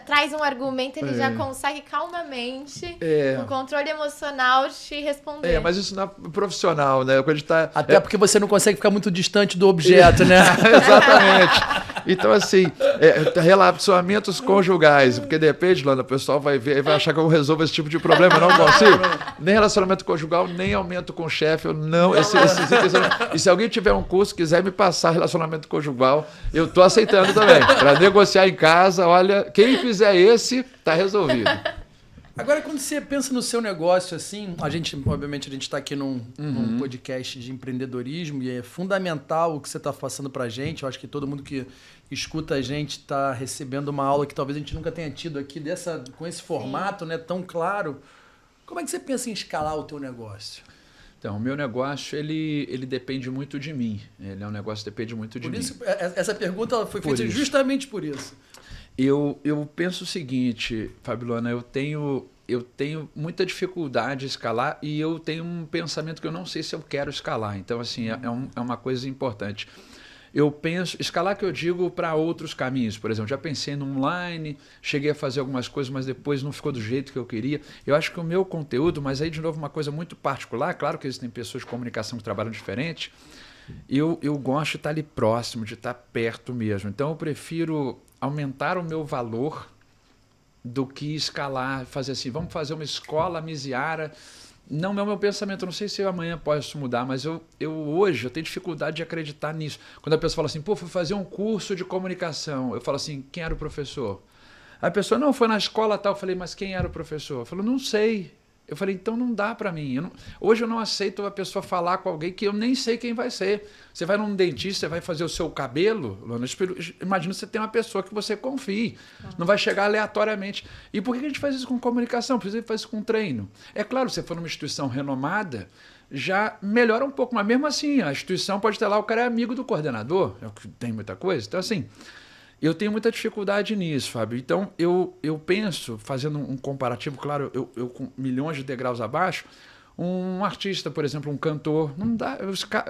traz um argumento, ele já consegue calmamente, com controle emocional, te responder.
Mas isso não é profissional, né? Quando a gente tá,
até porque você não consegue ficar muito distante do objeto, né?
Exatamente. Então, assim, relacionamentos conjugais, porque de repente, Lana, o pessoal vai ver e vai achar que eu resolvo esse tipo de problema, eu não consigo. Nem relacionamento conjugal, nem aumento com o chefe, eu não. E se alguém tiver um curso, quiser me passar relacionamento conjugal, eu tô aceitando também. Para negociar em casa, olha, quem fizer esse, tá resolvido.
Agora, quando você pensa no seu negócio, assim, obviamente, a gente está aqui num podcast de empreendedorismo e é fundamental o que você está passando para a gente. Eu acho que todo mundo que escuta a gente está recebendo uma aula que talvez a gente nunca tenha tido aqui com esse formato, né, tão claro. Como é que você pensa em escalar o teu negócio?
Então, o meu negócio, ele depende muito de mim. Ele é um negócio que depende muito de mim.
Essa pergunta foi feita justamente por isso.
Eu penso o seguinte, Fabiana, eu tenho muita dificuldade em escalar e eu tenho um pensamento que eu não sei se eu quero escalar. Então, assim, é uma coisa importante. Eu penso, escalar que eu digo para outros caminhos. Por exemplo, já pensei no online, cheguei a fazer algumas coisas, mas depois não ficou do jeito que eu queria. Eu acho que o meu conteúdo, mas aí de novo uma coisa muito particular, claro que existem pessoas de comunicação que trabalham diferente, eu gosto de estar ali próximo, de estar perto mesmo. Então eu prefiro aumentar o meu valor do que escalar, fazer assim, vamos fazer uma escola misiara. Não é o meu pensamento, não sei se eu amanhã posso mudar, mas hoje eu tenho dificuldade de acreditar nisso. Quando a pessoa fala assim, pô, fui fazer um curso de comunicação, eu falo assim, quem era o professor? A pessoa, não, foi na escola tal, eu falei, mas quem era o professor? Eu falei, não sei. Eu falei, então não dá para mim. Hoje eu não aceito a pessoa falar com alguém que eu nem sei quem vai ser. Você vai num dentista, você vai fazer o seu cabelo, imagina você tem uma pessoa que você confie. Não vai chegar aleatoriamente. E por que a gente faz isso com comunicação? Por que a gente faz isso com treino? É claro, se você for numa instituição renomada, já melhora um pouco. Mas mesmo assim, a instituição pode ter lá, o cara é amigo do coordenador, tem muita coisa. Então, assim, eu tenho muita dificuldade nisso, Fábio. Então, eu penso, fazendo um comparativo, claro, eu com milhões de degraus abaixo, um artista, por exemplo, um cantor, não dá,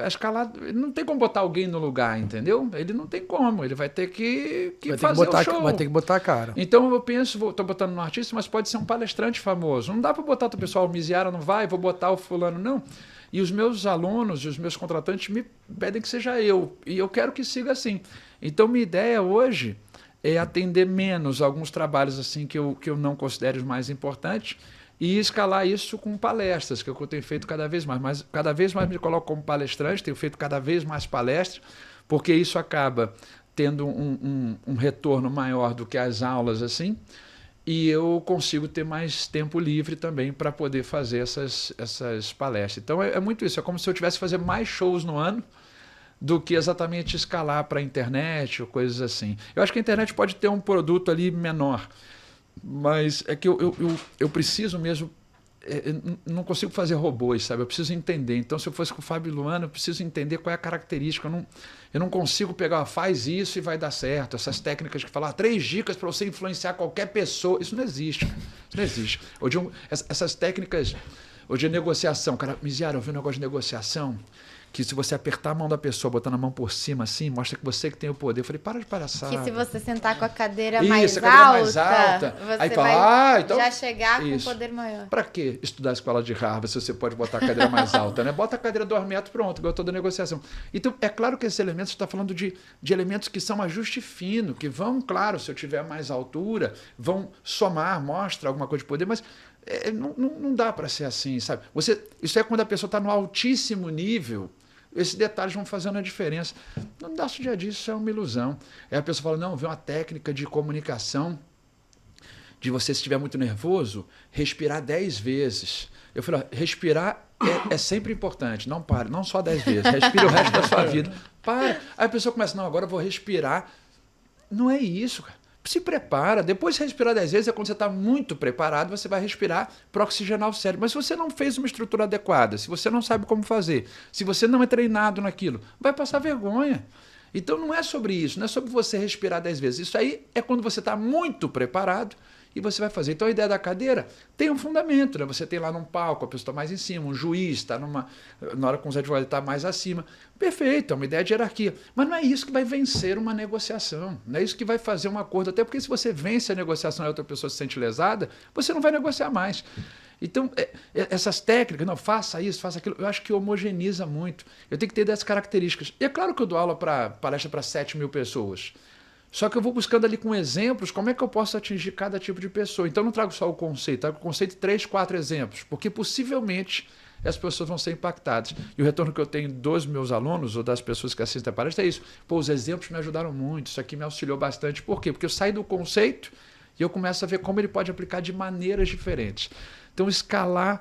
escalar, não tem como botar alguém no lugar, entendeu? Ele não tem como, ele vai ter que fazer o show.
Vai ter que botar a cara.
Então, eu penso, estou botando no artista, mas pode ser um palestrante famoso. Não dá para botar o pessoal, o Misiara não vai, vou botar o fulano, não. E os meus alunos e os meus contratantes me pedem que seja eu. E eu quero que siga assim. Então, minha ideia hoje é atender menos alguns trabalhos assim que eu não considero os mais importantes e escalar isso com palestras, que é o que eu tenho feito cada vez mais. Mas cada vez mais me coloco como palestrante, tenho feito cada vez mais palestras, porque isso acaba tendo um retorno maior do que as aulas, assim, e eu consigo ter mais tempo livre também para poder fazer essas palestras. Então é muito isso, é como se eu tivesse que fazer mais shows no ano do que exatamente escalar para a internet ou coisas assim. Eu acho que a internet pode ter um produto ali menor, Mas é que eu preciso mesmo... não consigo fazer robôs, sabe? Eu preciso entender. Então, se eu fosse com o Fábio e Luana, eu preciso entender qual é a característica. Eu não consigo pegar, faz isso e vai dar certo. Essas técnicas que falam, 3 dicas para você influenciar qualquer pessoa. Isso não existe. Isso não existe. Essas técnicas de negociação. Cara, Miziara, eu vi um negócio de negociação que se você apertar a mão da pessoa, botando a mão por cima assim, mostra que você que tem o poder. Eu falei, para de palhaçada.
Que se você sentar com a cadeira
isso,
mais
a cadeira
alta,
mais alta,
você
aí
vai
fala, então,
já chegar com um
isso.
poder maior.
Para que estudar a escola de Harvard se você pode botar a cadeira mais alta, né? Bota a cadeira 2 metros, pronto, igual toda negociação. Então, é claro que esses elementos, você está falando de elementos que são ajuste fino, que vão, claro, se eu tiver mais altura, vão somar, mostra alguma coisa de poder, mas não dá para ser assim, sabe? Isso é quando a pessoa está no altíssimo nível. Esses detalhes vão fazendo a diferença. No nosso dia a dia isso é uma ilusão. Aí a pessoa fala, não, vê uma técnica de comunicação de você, se estiver muito nervoso, respirar 10 vezes. Eu falei, ó, respirar é sempre importante, não pare, não só 10 vezes, respira o resto da sua vida. Para. Aí a pessoa começa, não, agora eu vou respirar. Não é isso, cara. Se prepara, depois de respirar 10 vezes, é quando você está muito preparado, você vai respirar para oxigenar o cérebro. Mas se você não fez uma estrutura adequada, se você não sabe como fazer, se você não é treinado naquilo, vai passar vergonha. Então não é sobre isso, não é sobre você respirar 10 vezes. Isso aí é quando você está muito preparado e você vai fazer. Então a ideia da cadeira tem um fundamento, né? Você tem lá num palco, a pessoa está mais em cima, um juiz está na hora com os advogados está mais acima. Perfeito, é uma ideia de hierarquia. Mas não é isso que vai vencer uma negociação, não é isso que vai fazer um acordo, até porque se você vence a negociação e a outra pessoa se sente lesada, você não vai negociar mais. Então, essas técnicas, não, faça isso, faça aquilo, eu acho que homogeneiza muito. Eu tenho que ter dessas características. E é claro que eu dou aula palestra para 7 mil pessoas. Só que eu vou buscando ali com exemplos como é que eu posso atingir cada tipo de pessoa. Então eu não trago só o conceito, trago o conceito 3, 4 exemplos, porque possivelmente as pessoas vão ser impactadas. E o retorno que eu tenho dos meus alunos ou das pessoas que assistem a palestra é isso. Pô, os exemplos me ajudaram muito, isso aqui me auxiliou bastante. Por quê? Porque eu saio do conceito e eu começo a ver como ele pode aplicar de maneiras diferentes. Então escalar...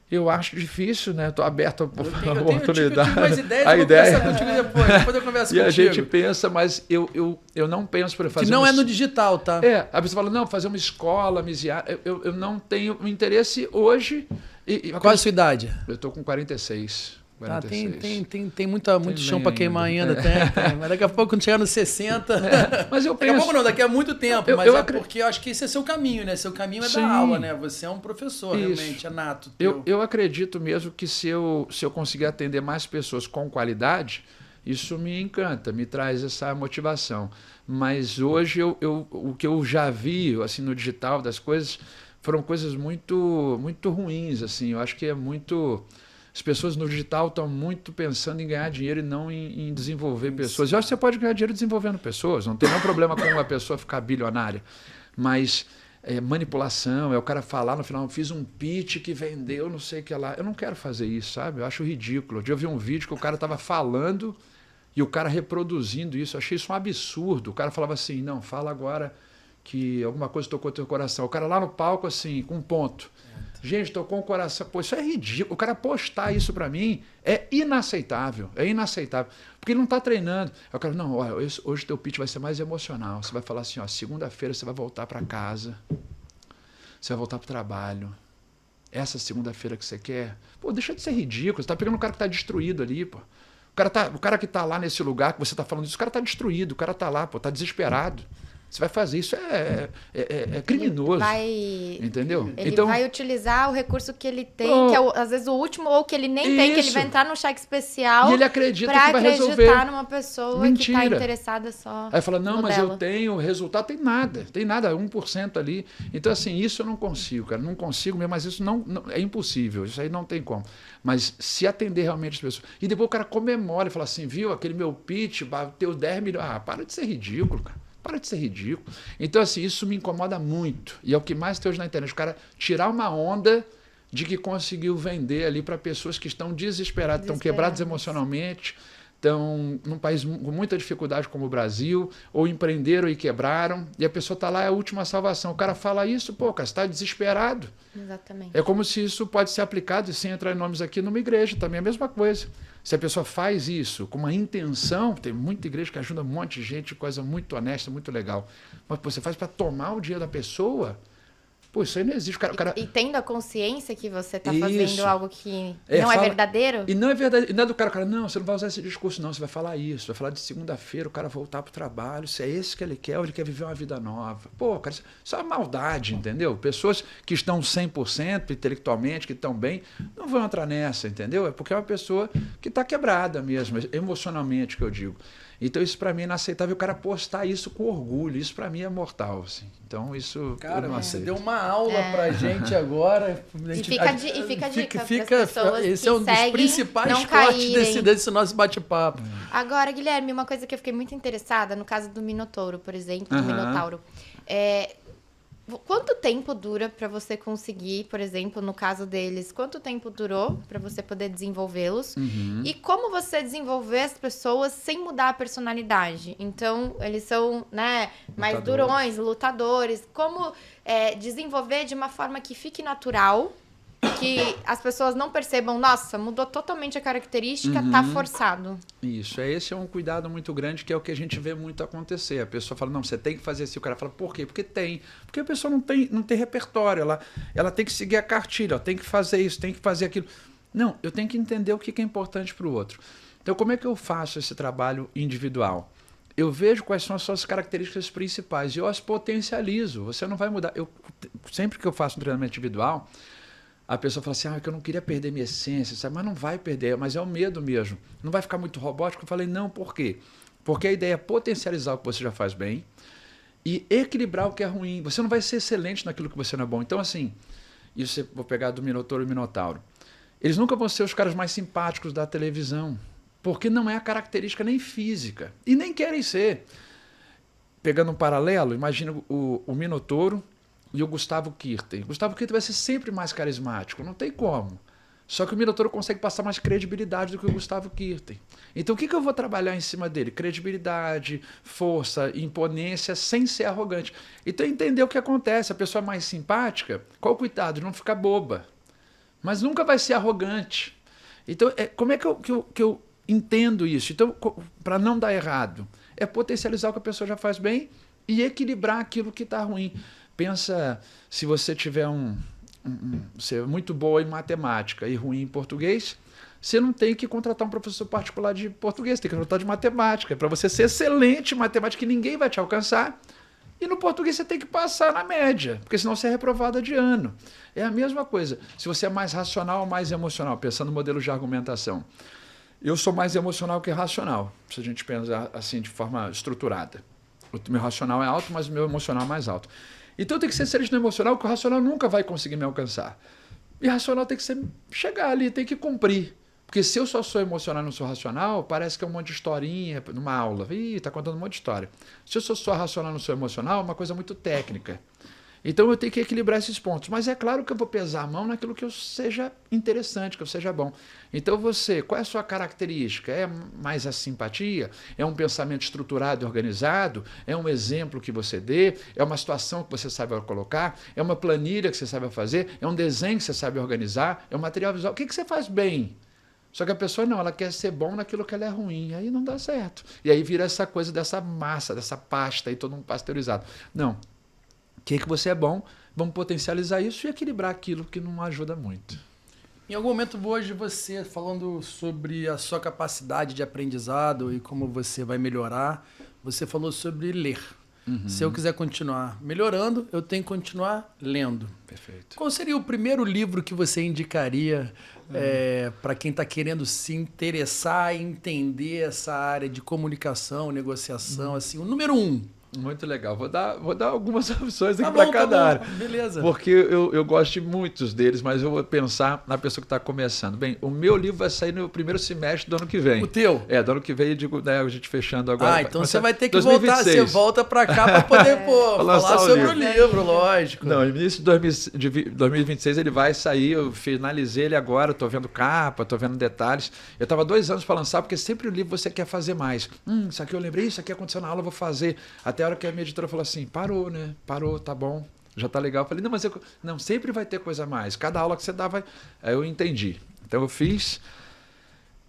Eu acho difícil, né? Estou aberto à oportunidade. Eu tive umas ideias, eu vou conversar contigo depois eu converso contigo. E a gente pensa, mas eu não penso para fazer...
Que não é no digital, tá?
A pessoa fala, não, fazer uma escola, Miziara. Eu não tenho interesse hoje...
Qual é a sua idade?
Eu estou com 46.
Ah, tem muito chão para queimar ainda, tem. Mas daqui a pouco, quando chegar nos 60... Mas eu penso... Daqui a pouco não, daqui a muito tempo. Porque eu acho que esse é seu caminho, né? Seu caminho é dar aula, né? Você é um professor, realmente, é nato.
Eu acredito mesmo que se eu conseguir atender mais pessoas com qualidade, isso me encanta, me traz essa motivação. Mas hoje, o que eu já vi assim, no digital das coisas, foram coisas muito, muito ruins. Assim. Eu acho que é muito... As pessoas no digital estão muito pensando em ganhar dinheiro e não em desenvolver pessoas. Eu acho que você pode ganhar dinheiro desenvolvendo pessoas, não tem nenhum problema com uma pessoa ficar bilionária. Mas manipulação, é o cara falar no final, fiz um pitch que vendeu, não sei o que lá. Eu não quero fazer isso, sabe? Eu acho ridículo. Eu vi um vídeo que o cara estava falando e o cara reproduzindo isso. Eu achei isso um absurdo. O cara falava assim, não, fala agora que alguma coisa tocou teu coração. O cara lá no palco, assim, com um ponto. Gente, tocou o coração. Pô, isso é ridículo. O cara postar isso para mim é inaceitável. É inaceitável. Porque ele não está treinando. Eu quero, não, olha, hoje teu pitch vai ser mais emocional. Você vai falar assim, ó, segunda-feira você vai voltar para casa. Você vai voltar para o trabalho. Essa segunda-feira que você quer. Pô, deixa de ser ridículo. Você está pegando um cara que está destruído ali, pô. O cara que está lá nesse lugar que você está falando isso, o cara está destruído. O cara está lá, pô, está desesperado. Você vai fazer isso, é criminoso. Entendeu?
Ele vai utilizar o recurso que ele tem, que é às vezes o último, ou que ele nem tem, que ele vai entrar no cheque especial.
E ele acredita que vai resolver.
Pra acreditar numa pessoa que está interessada só.
Aí fala, não,
mas
dela. Eu tenho o resultado, tem nada, 1% ali. Então, assim, isso eu não consigo, cara. Não consigo mesmo, mas isso não é impossível. Isso aí não tem como. Mas se atender realmente as pessoas. E depois o cara comemora e fala assim, viu, aquele meu pitch bateu 10 milhões. Ah, para de ser ridículo, cara. Para de ser ridículo. Então, assim, isso me incomoda muito. E é o que mais tem hoje na internet. O cara tirar uma onda de que conseguiu vender ali para pessoas que estão desesperadas, estão quebradas emocionalmente, estão num país com muita dificuldade como o Brasil, ou empreenderam e quebraram, e a pessoa está lá, é a última salvação. O cara fala isso, pô, cara, você está desesperado.
Exatamente.
É como se isso pode ser aplicado, e sem entrar em nomes aqui, numa igreja, também é a mesma coisa. Se a pessoa faz isso com uma intenção, tem muita igreja que ajuda um monte de gente, coisa muito honesta, muito legal. Mas pô, você faz para tomar o dinheiro da pessoa... Pô, isso aí não existe.
E tendo a consciência que você está
Isso.
fazendo algo que não é verdadeiro?
E não é verdade. E não é do cara, não, você não vai usar esse discurso, não. Você vai falar isso. Vai falar de segunda-feira, o cara voltar pro trabalho. Se é esse que ele quer, ou ele quer viver uma vida nova. Pô, cara, isso é uma maldade, entendeu? Pessoas que estão 100% intelectualmente, que estão bem, não vão entrar nessa, entendeu? É porque é uma pessoa que está quebrada mesmo, emocionalmente, que eu digo. Então isso para mim é inaceitável, o cara postar isso com orgulho, isso para mim é mortal, assim. Então isso
cara,
eu não aceito.
Você deu uma aula pra gente agora.
E fica a dica
fica,
pras pessoas
esse é um dos principais cortes desse nosso bate-papo.
Agora, Guilherme, uma coisa que eu fiquei muito interessada, no caso do Minotouro, por exemplo, do Minotauro. Quanto tempo dura para você conseguir, por exemplo, no caso deles, quanto tempo durou para você poder desenvolvê-los? E como você desenvolver as pessoas sem mudar a personalidade? Então, eles são, né, mais durões, lutadores. Como desenvolver de uma forma que fique natural, que as pessoas não percebam, nossa, mudou totalmente a característica, tá forçado.
Isso, esse é um cuidado muito grande, que é o que a gente vê muito acontecer. A pessoa fala, não, você tem que fazer assim. O cara fala, por quê? Porque tem. Porque a pessoa não tem repertório, ela tem que seguir a cartilha, ó, tem que fazer isso, tem que fazer aquilo. Não, eu tenho que entender o que é importante para o outro. Então, como é que eu faço esse trabalho individual? Eu vejo quais são as suas características principais e eu as potencializo. Você não vai mudar. Sempre que eu faço um treinamento individual, a pessoa fala assim, que eu não queria perder minha essência, sabe? Mas não vai perder, mas é o medo mesmo. Não vai ficar muito robótico? Eu falei, não, por quê? Porque a ideia é potencializar o que você já faz bem e equilibrar o que é ruim. Você não vai ser excelente naquilo que você não é bom. Então, assim, isso eu vou pegar do Minotouro e Minotauro. Eles nunca vão ser os caras mais simpáticos da televisão, porque não é a característica nem física. E nem querem ser. Pegando um paralelo, imagina o Minotouro e o Gustavo Kirten. O Gustavo Kirten vai ser sempre mais carismático, não tem como. Só que o Minotouro consegue passar mais credibilidade do que o Gustavo Kirten. Então o que eu vou trabalhar em cima dele? Credibilidade, força, imponência, sem ser arrogante. Então entender o que acontece. A pessoa mais simpática, qual o cuidado de não ficar boba? Mas nunca vai ser arrogante. Então como é que eu entendo isso? Então, para não dar errado, é potencializar o que a pessoa já faz bem e equilibrar aquilo que está ruim. Pensa, se você tiver você é muito boa em matemática e ruim em português, você não tem que contratar um professor particular de português, tem que contratar de matemática. Para você ser excelente em matemática, que ninguém vai te alcançar. E no português você tem que passar na média, porque senão você é reprovada de ano. É a mesma coisa. Se você é mais racional ou mais emocional, pensando no modelo de argumentação. Eu sou mais emocional que racional, se a gente pensar assim de forma estruturada. O meu racional é alto, mas o meu emocional é mais alto. Então eu tenho que ser excelente no emocional, porque o racional nunca vai conseguir me alcançar. E racional tem que chegar ali, tem que cumprir. Porque se eu só sou emocional e não sou racional, parece que é um monte de historinha numa aula. Ih, tá contando um monte de história. Se eu sou só racional e não sou emocional, é uma coisa muito técnica. Então eu tenho que equilibrar esses pontos. Mas é claro que eu vou pesar a mão naquilo que eu seja interessante, que eu seja bom. Então qual é a sua característica? É mais a simpatia? É um pensamento estruturado e organizado? É um exemplo que você dê? É uma situação que você sabe colocar? É uma planilha que você sabe fazer? É um desenho que você sabe organizar? É um material visual? O que você faz bem? Só que a pessoa não, ela quer ser bom naquilo que ela é ruim. Aí não dá certo. E aí vira essa coisa dessa massa, dessa pasta aí, todo mundo pasteurizado. Não. O que você é bom, vamos potencializar isso e equilibrar aquilo que não ajuda muito.
Em algum momento hoje você, falando sobre a sua capacidade de aprendizado e como você vai melhorar, você falou sobre ler. Se eu quiser continuar melhorando, eu tenho que continuar lendo.
Perfeito.
Qual seria o primeiro livro que você indicaria para quem está querendo se interessar e entender essa área de comunicação, negociação, assim, o número 1?
Muito legal. Vou dar algumas opções aqui
Tá
para
bom,
cada área.
Beleza.
Porque eu gosto de muitos deles, mas eu vou pensar na pessoa que está começando. Bem, o meu livro vai sair no primeiro semestre do ano que vem.
O teu?
Do ano que vem, eu digo, né, a gente fechando agora.
Então você vai ter que
2026.
voltar. Você volta para cá para poder falar sobre o livro, lógico.
Não, no início de 2026 ele vai sair. Eu finalizei ele agora, estou vendo capa, estou vendo detalhes. Eu estava 2 anos para lançar, porque sempre o livro você quer fazer mais. Isso aqui eu lembrei, isso aqui aconteceu na aula, eu vou fazer. Até a hora que a minha editora falou assim, parou, né? Parou, tá bom, já tá legal. Eu falei, não, mas não, sempre vai ter coisa a mais. Cada aula que você dá vai... Aí eu entendi. Então eu fiz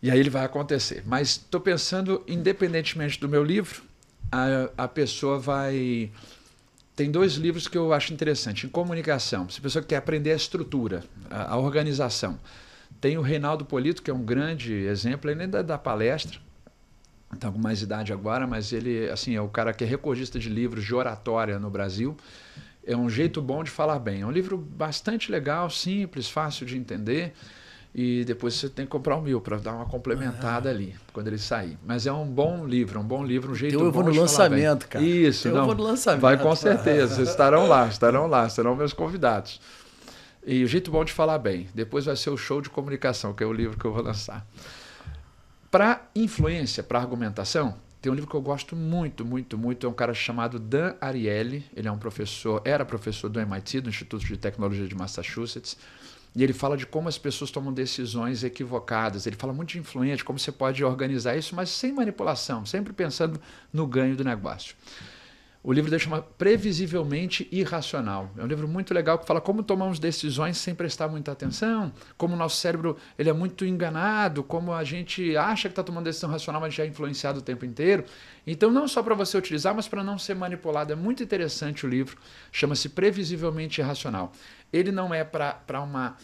e aí ele vai acontecer. Mas estou pensando, independentemente do meu livro, a pessoa vai... Tem 2 livros que eu acho interessante. Em comunicação, se a pessoa quer aprender a estrutura, a organização. Tem o Reinaldo Polito, que é um grande exemplo, ele ainda dá palestra. Está com mais idade agora, mas ele assim, é o cara que é recordista de livros de oratória no Brasil. É um jeito bom de falar bem. É um livro bastante legal, simples, fácil de entender. E depois você tem que comprar o meu para dar uma complementada ali, quando ele sair. Mas é um bom livro, um jeito bom de falar bem.
Eu vou no lançamento, cara.
Isso,
eu vou no lançamento.
Vai com certeza, vocês estarão lá, serão meus convidados. E o jeito bom de falar bem. Depois vai ser o Show de Comunicação, que é o livro que eu vou lançar. Para influência, para argumentação, tem um livro que eu gosto muito, é um cara chamado Dan Ariely. Ele é era professor do MIT, do Instituto de Tecnologia de Massachusetts, e ele fala de como as pessoas tomam decisões equivocadas. Ele fala muito de influência, como você pode organizar isso, mas sem manipulação, sempre pensando no ganho do negócio. O livro dele chama Previsivelmente Irracional. É um livro muito legal que fala como tomamos decisões sem prestar muita atenção, como o nosso cérebro ele é muito enganado, como a gente acha que está tomando decisão racional, mas já é influenciado o tempo inteiro. Então, não só para você utilizar, mas para não ser manipulado. É muito interessante o livro, chama-se Previsivelmente Irracional. Ele não é para uma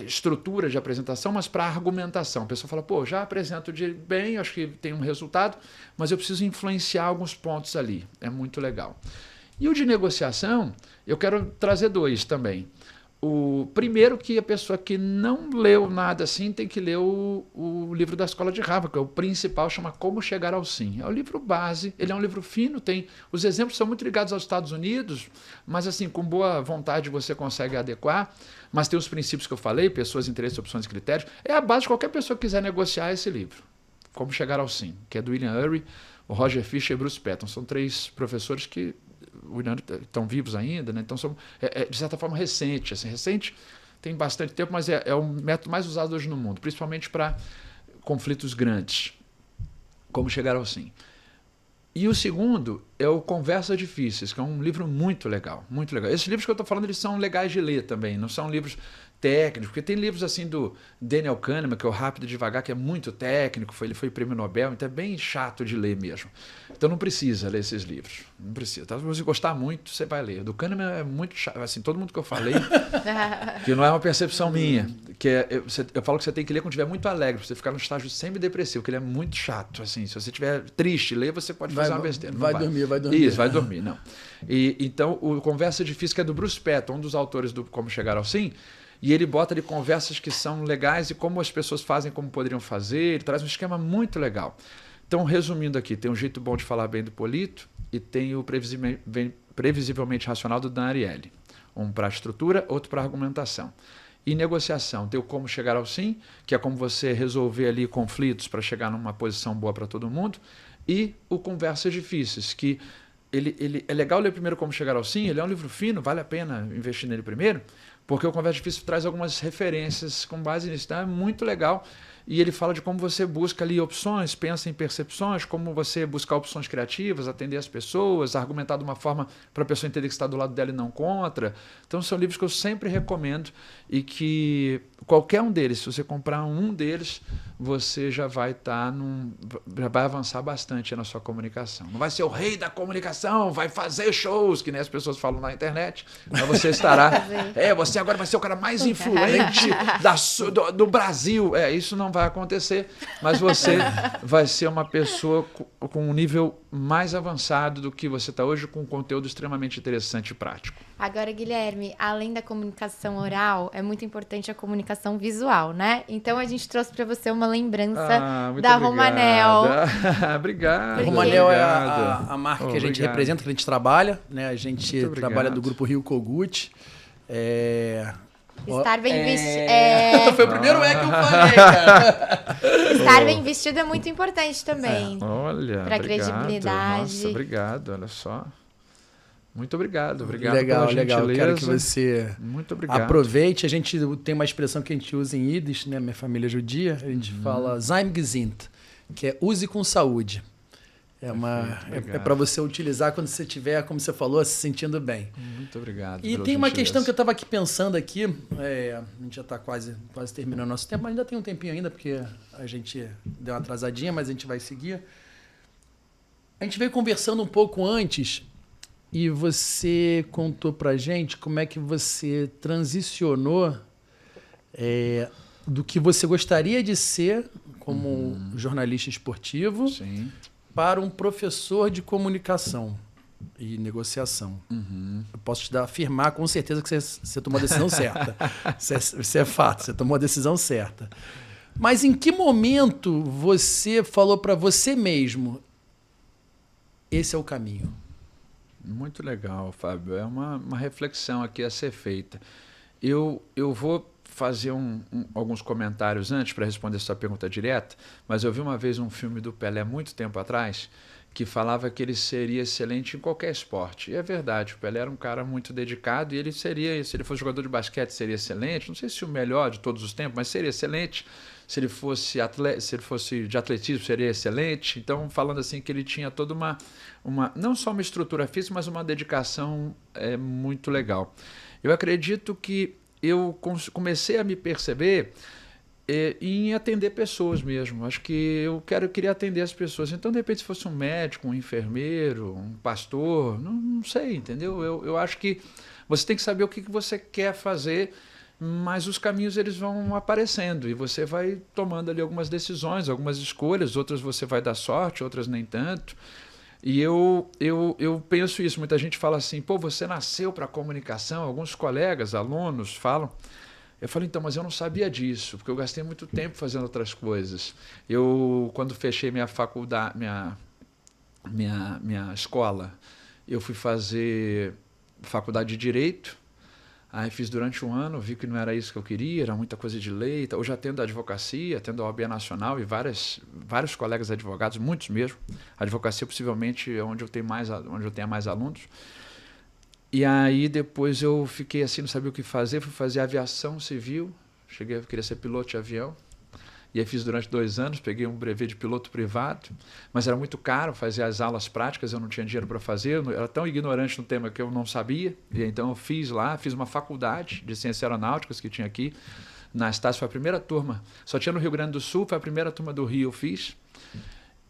estrutura de apresentação, mas para argumentação. A pessoa fala, pô, já apresento bem, acho que tem um resultado, mas eu preciso influenciar alguns pontos ali. É muito legal. E o de negociação, eu quero trazer 2 também. O primeiro, que a pessoa que não leu nada assim tem que ler o livro da Escola de Harvard, que é o principal, chama Como Chegar ao Sim. É o livro base, ele é um livro fino, os exemplos são muito ligados aos Estados Unidos, mas assim, com boa vontade você consegue adequar, mas tem os princípios que eu falei, pessoas, interesses, opções e critérios, é a base de qualquer pessoa que quiser negociar esse livro. Como Chegar ao Sim, que é do William Ury, o Roger Fisher e Bruce Patton. São 3 professores que estão vivos ainda, né? Então de certa forma recente. Assim, recente tem bastante tempo, mas é o método mais usado hoje no mundo, principalmente para conflitos grandes. Como Chegar ao Sim. E o segundo é o Conversas Difíceis, que é um livro muito legal, muito legal. Esses livros que eu estou falando, eles são legais de ler também, não são livros técnicos, porque tem livros assim do Daniel Kahneman, que é o Rápido e Devagar, que é muito técnico, ele foi prêmio Nobel, então é bem chato de ler mesmo. Então não precisa ler esses livros, não precisa. Se você gostar muito, você vai ler. Do Kahneman é muito chato, assim, todo mundo que eu falei, que não é uma percepção minha, eu falo que você tem que ler quando estiver muito alegre, pra você ficar no estágio semi-depressivo, que ele é muito chato, assim, se você estiver triste, ler, você pode fazer uma besteira.
Vai dormir.
Isso, vai dormir, não. Então, o Conversa Difícil, que é do Bruce Patton, um dos autores do Como Chegar ao Sim, e ele bota ali conversas que são legais e como as pessoas fazem, como poderiam fazer. Ele traz um esquema muito legal. Então, resumindo aqui, tem um jeito bom de falar bem do Polito e tem o Previsivelmente Racional do Dan Ariely. Um para estrutura, outro para argumentação. E negociação, tem o Como Chegar ao Sim, que é como você resolver ali conflitos para chegar numa posição boa para todo mundo. E o Conversas Difíceis, que ele é legal ler primeiro Como Chegar ao Sim, ele é um livro fino, vale a pena investir nele primeiro, porque o Conversa Difícil traz algumas referências com base nisso, então é muito legal. E ele fala de como você busca ali opções, pensa em percepções, como você buscar opções criativas, atender as pessoas, argumentar de uma forma para a pessoa entender que está do lado dela e não contra. Então são livros que eu sempre recomendo e que qualquer um deles, se você comprar um deles, você já vai já vai avançar bastante na sua comunicação. Não vai ser o rei da comunicação, vai fazer shows, que nem as pessoas falam na internet, mas você estará... você você agora vai ser o cara mais influente do Brasil. Isso não vai acontecer, mas você vai ser uma pessoa com um nível mais avançado do que você está hoje, com um conteúdo extremamente interessante e prático.
Agora, Guilherme, além da comunicação oral, é muito importante a comunicação visual, né? Então, a gente trouxe para você uma lembrança da Romanel.
Obrigado.
A Romanel é a marca que a gente representa, que a gente trabalha, né? A gente trabalha do grupo Rio Kogut.
Estar bem vestido.
Foi o primeiro que eu falei, cara.
Estar bem vestido é muito importante também.
Olha,
para credibilidade.
Nossa, obrigado, olha só. Muito obrigado. Obrigado
legal,
pela gentileza.
legal. Quero que você
muito obrigado.
Aproveite. A gente tem uma expressão que a gente usa em Yiddish, né? Minha família é judia. A gente fala Sein gesund, que é use com saúde. É para você utilizar quando você estiver, como você falou, se sentindo bem.
Muito obrigado.
E tem uma questão que eu estava aqui pensando aqui. A gente já está quase terminando nosso tempo, mas ainda tem um tempinho ainda, porque a gente deu uma atrasadinha, mas a gente vai seguir. A gente veio conversando um pouco antes e você contou pra gente como é que você transicionou do que você gostaria de ser como jornalista esportivo.
Sim.
Para um professor de comunicação e negociação. Eu posso te afirmar com certeza que você tomou a decisão certa. Isso é fato, você tomou a decisão certa. Mas em que momento você falou para você mesmo, esse é o caminho?
Muito legal, Fábio. É uma reflexão aqui a ser feita. Eu vou fazer alguns comentários antes para responder essa pergunta direta, mas eu vi uma vez um filme do Pelé muito tempo atrás que falava que ele seria excelente em qualquer esporte. E é verdade, o Pelé era um cara muito dedicado e ele seria, se ele fosse jogador de basquete, seria excelente. Não sei se o melhor de todos os tempos, mas seria excelente. Se ele fosse de atletismo, seria excelente. Então, falando assim que ele tinha toda uma não só uma estrutura física, mas uma dedicação muito legal. Eu acredito que eu comecei a me perceber em atender pessoas mesmo. Acho que eu queria atender as pessoas. Então, de repente, se fosse um médico, um enfermeiro, um pastor, não sei, entendeu? Eu acho que você tem que saber o que você quer fazer, mas os caminhos eles vão aparecendo e você vai tomando ali algumas decisões, algumas escolhas, outras você vai dar sorte, outras nem tanto. E eu penso isso, muita gente fala assim, pô, você nasceu para comunicação, alguns colegas, alunos falam. Eu falo, então, mas eu não sabia disso, porque eu gastei muito tempo fazendo outras coisas. Quando fechei minha faculdade, minha escola, eu fui fazer faculdade de Direito, aí fiz durante um ano, vi que não era isso que eu queria, era muita coisa de lei. Hoje atendo a advocacia, atendo a OAB Nacional e vários colegas advogados, muitos mesmo. A advocacia possivelmente é onde eu tenho mais alunos. E aí depois eu fiquei assim, não sabia o que fazer, fui fazer aviação civil, eu queria ser piloto de avião. E aí fiz durante 2 anos, peguei um brevet de piloto privado, mas era muito caro fazer as aulas práticas, eu não tinha dinheiro para fazer, eu era tão ignorante no tema que eu não sabia, e então eu fiz uma faculdade de ciências aeronáuticas que tinha aqui, na Estácio, foi a primeira turma, só tinha no Rio Grande do Sul, foi a primeira turma do Rio eu fiz,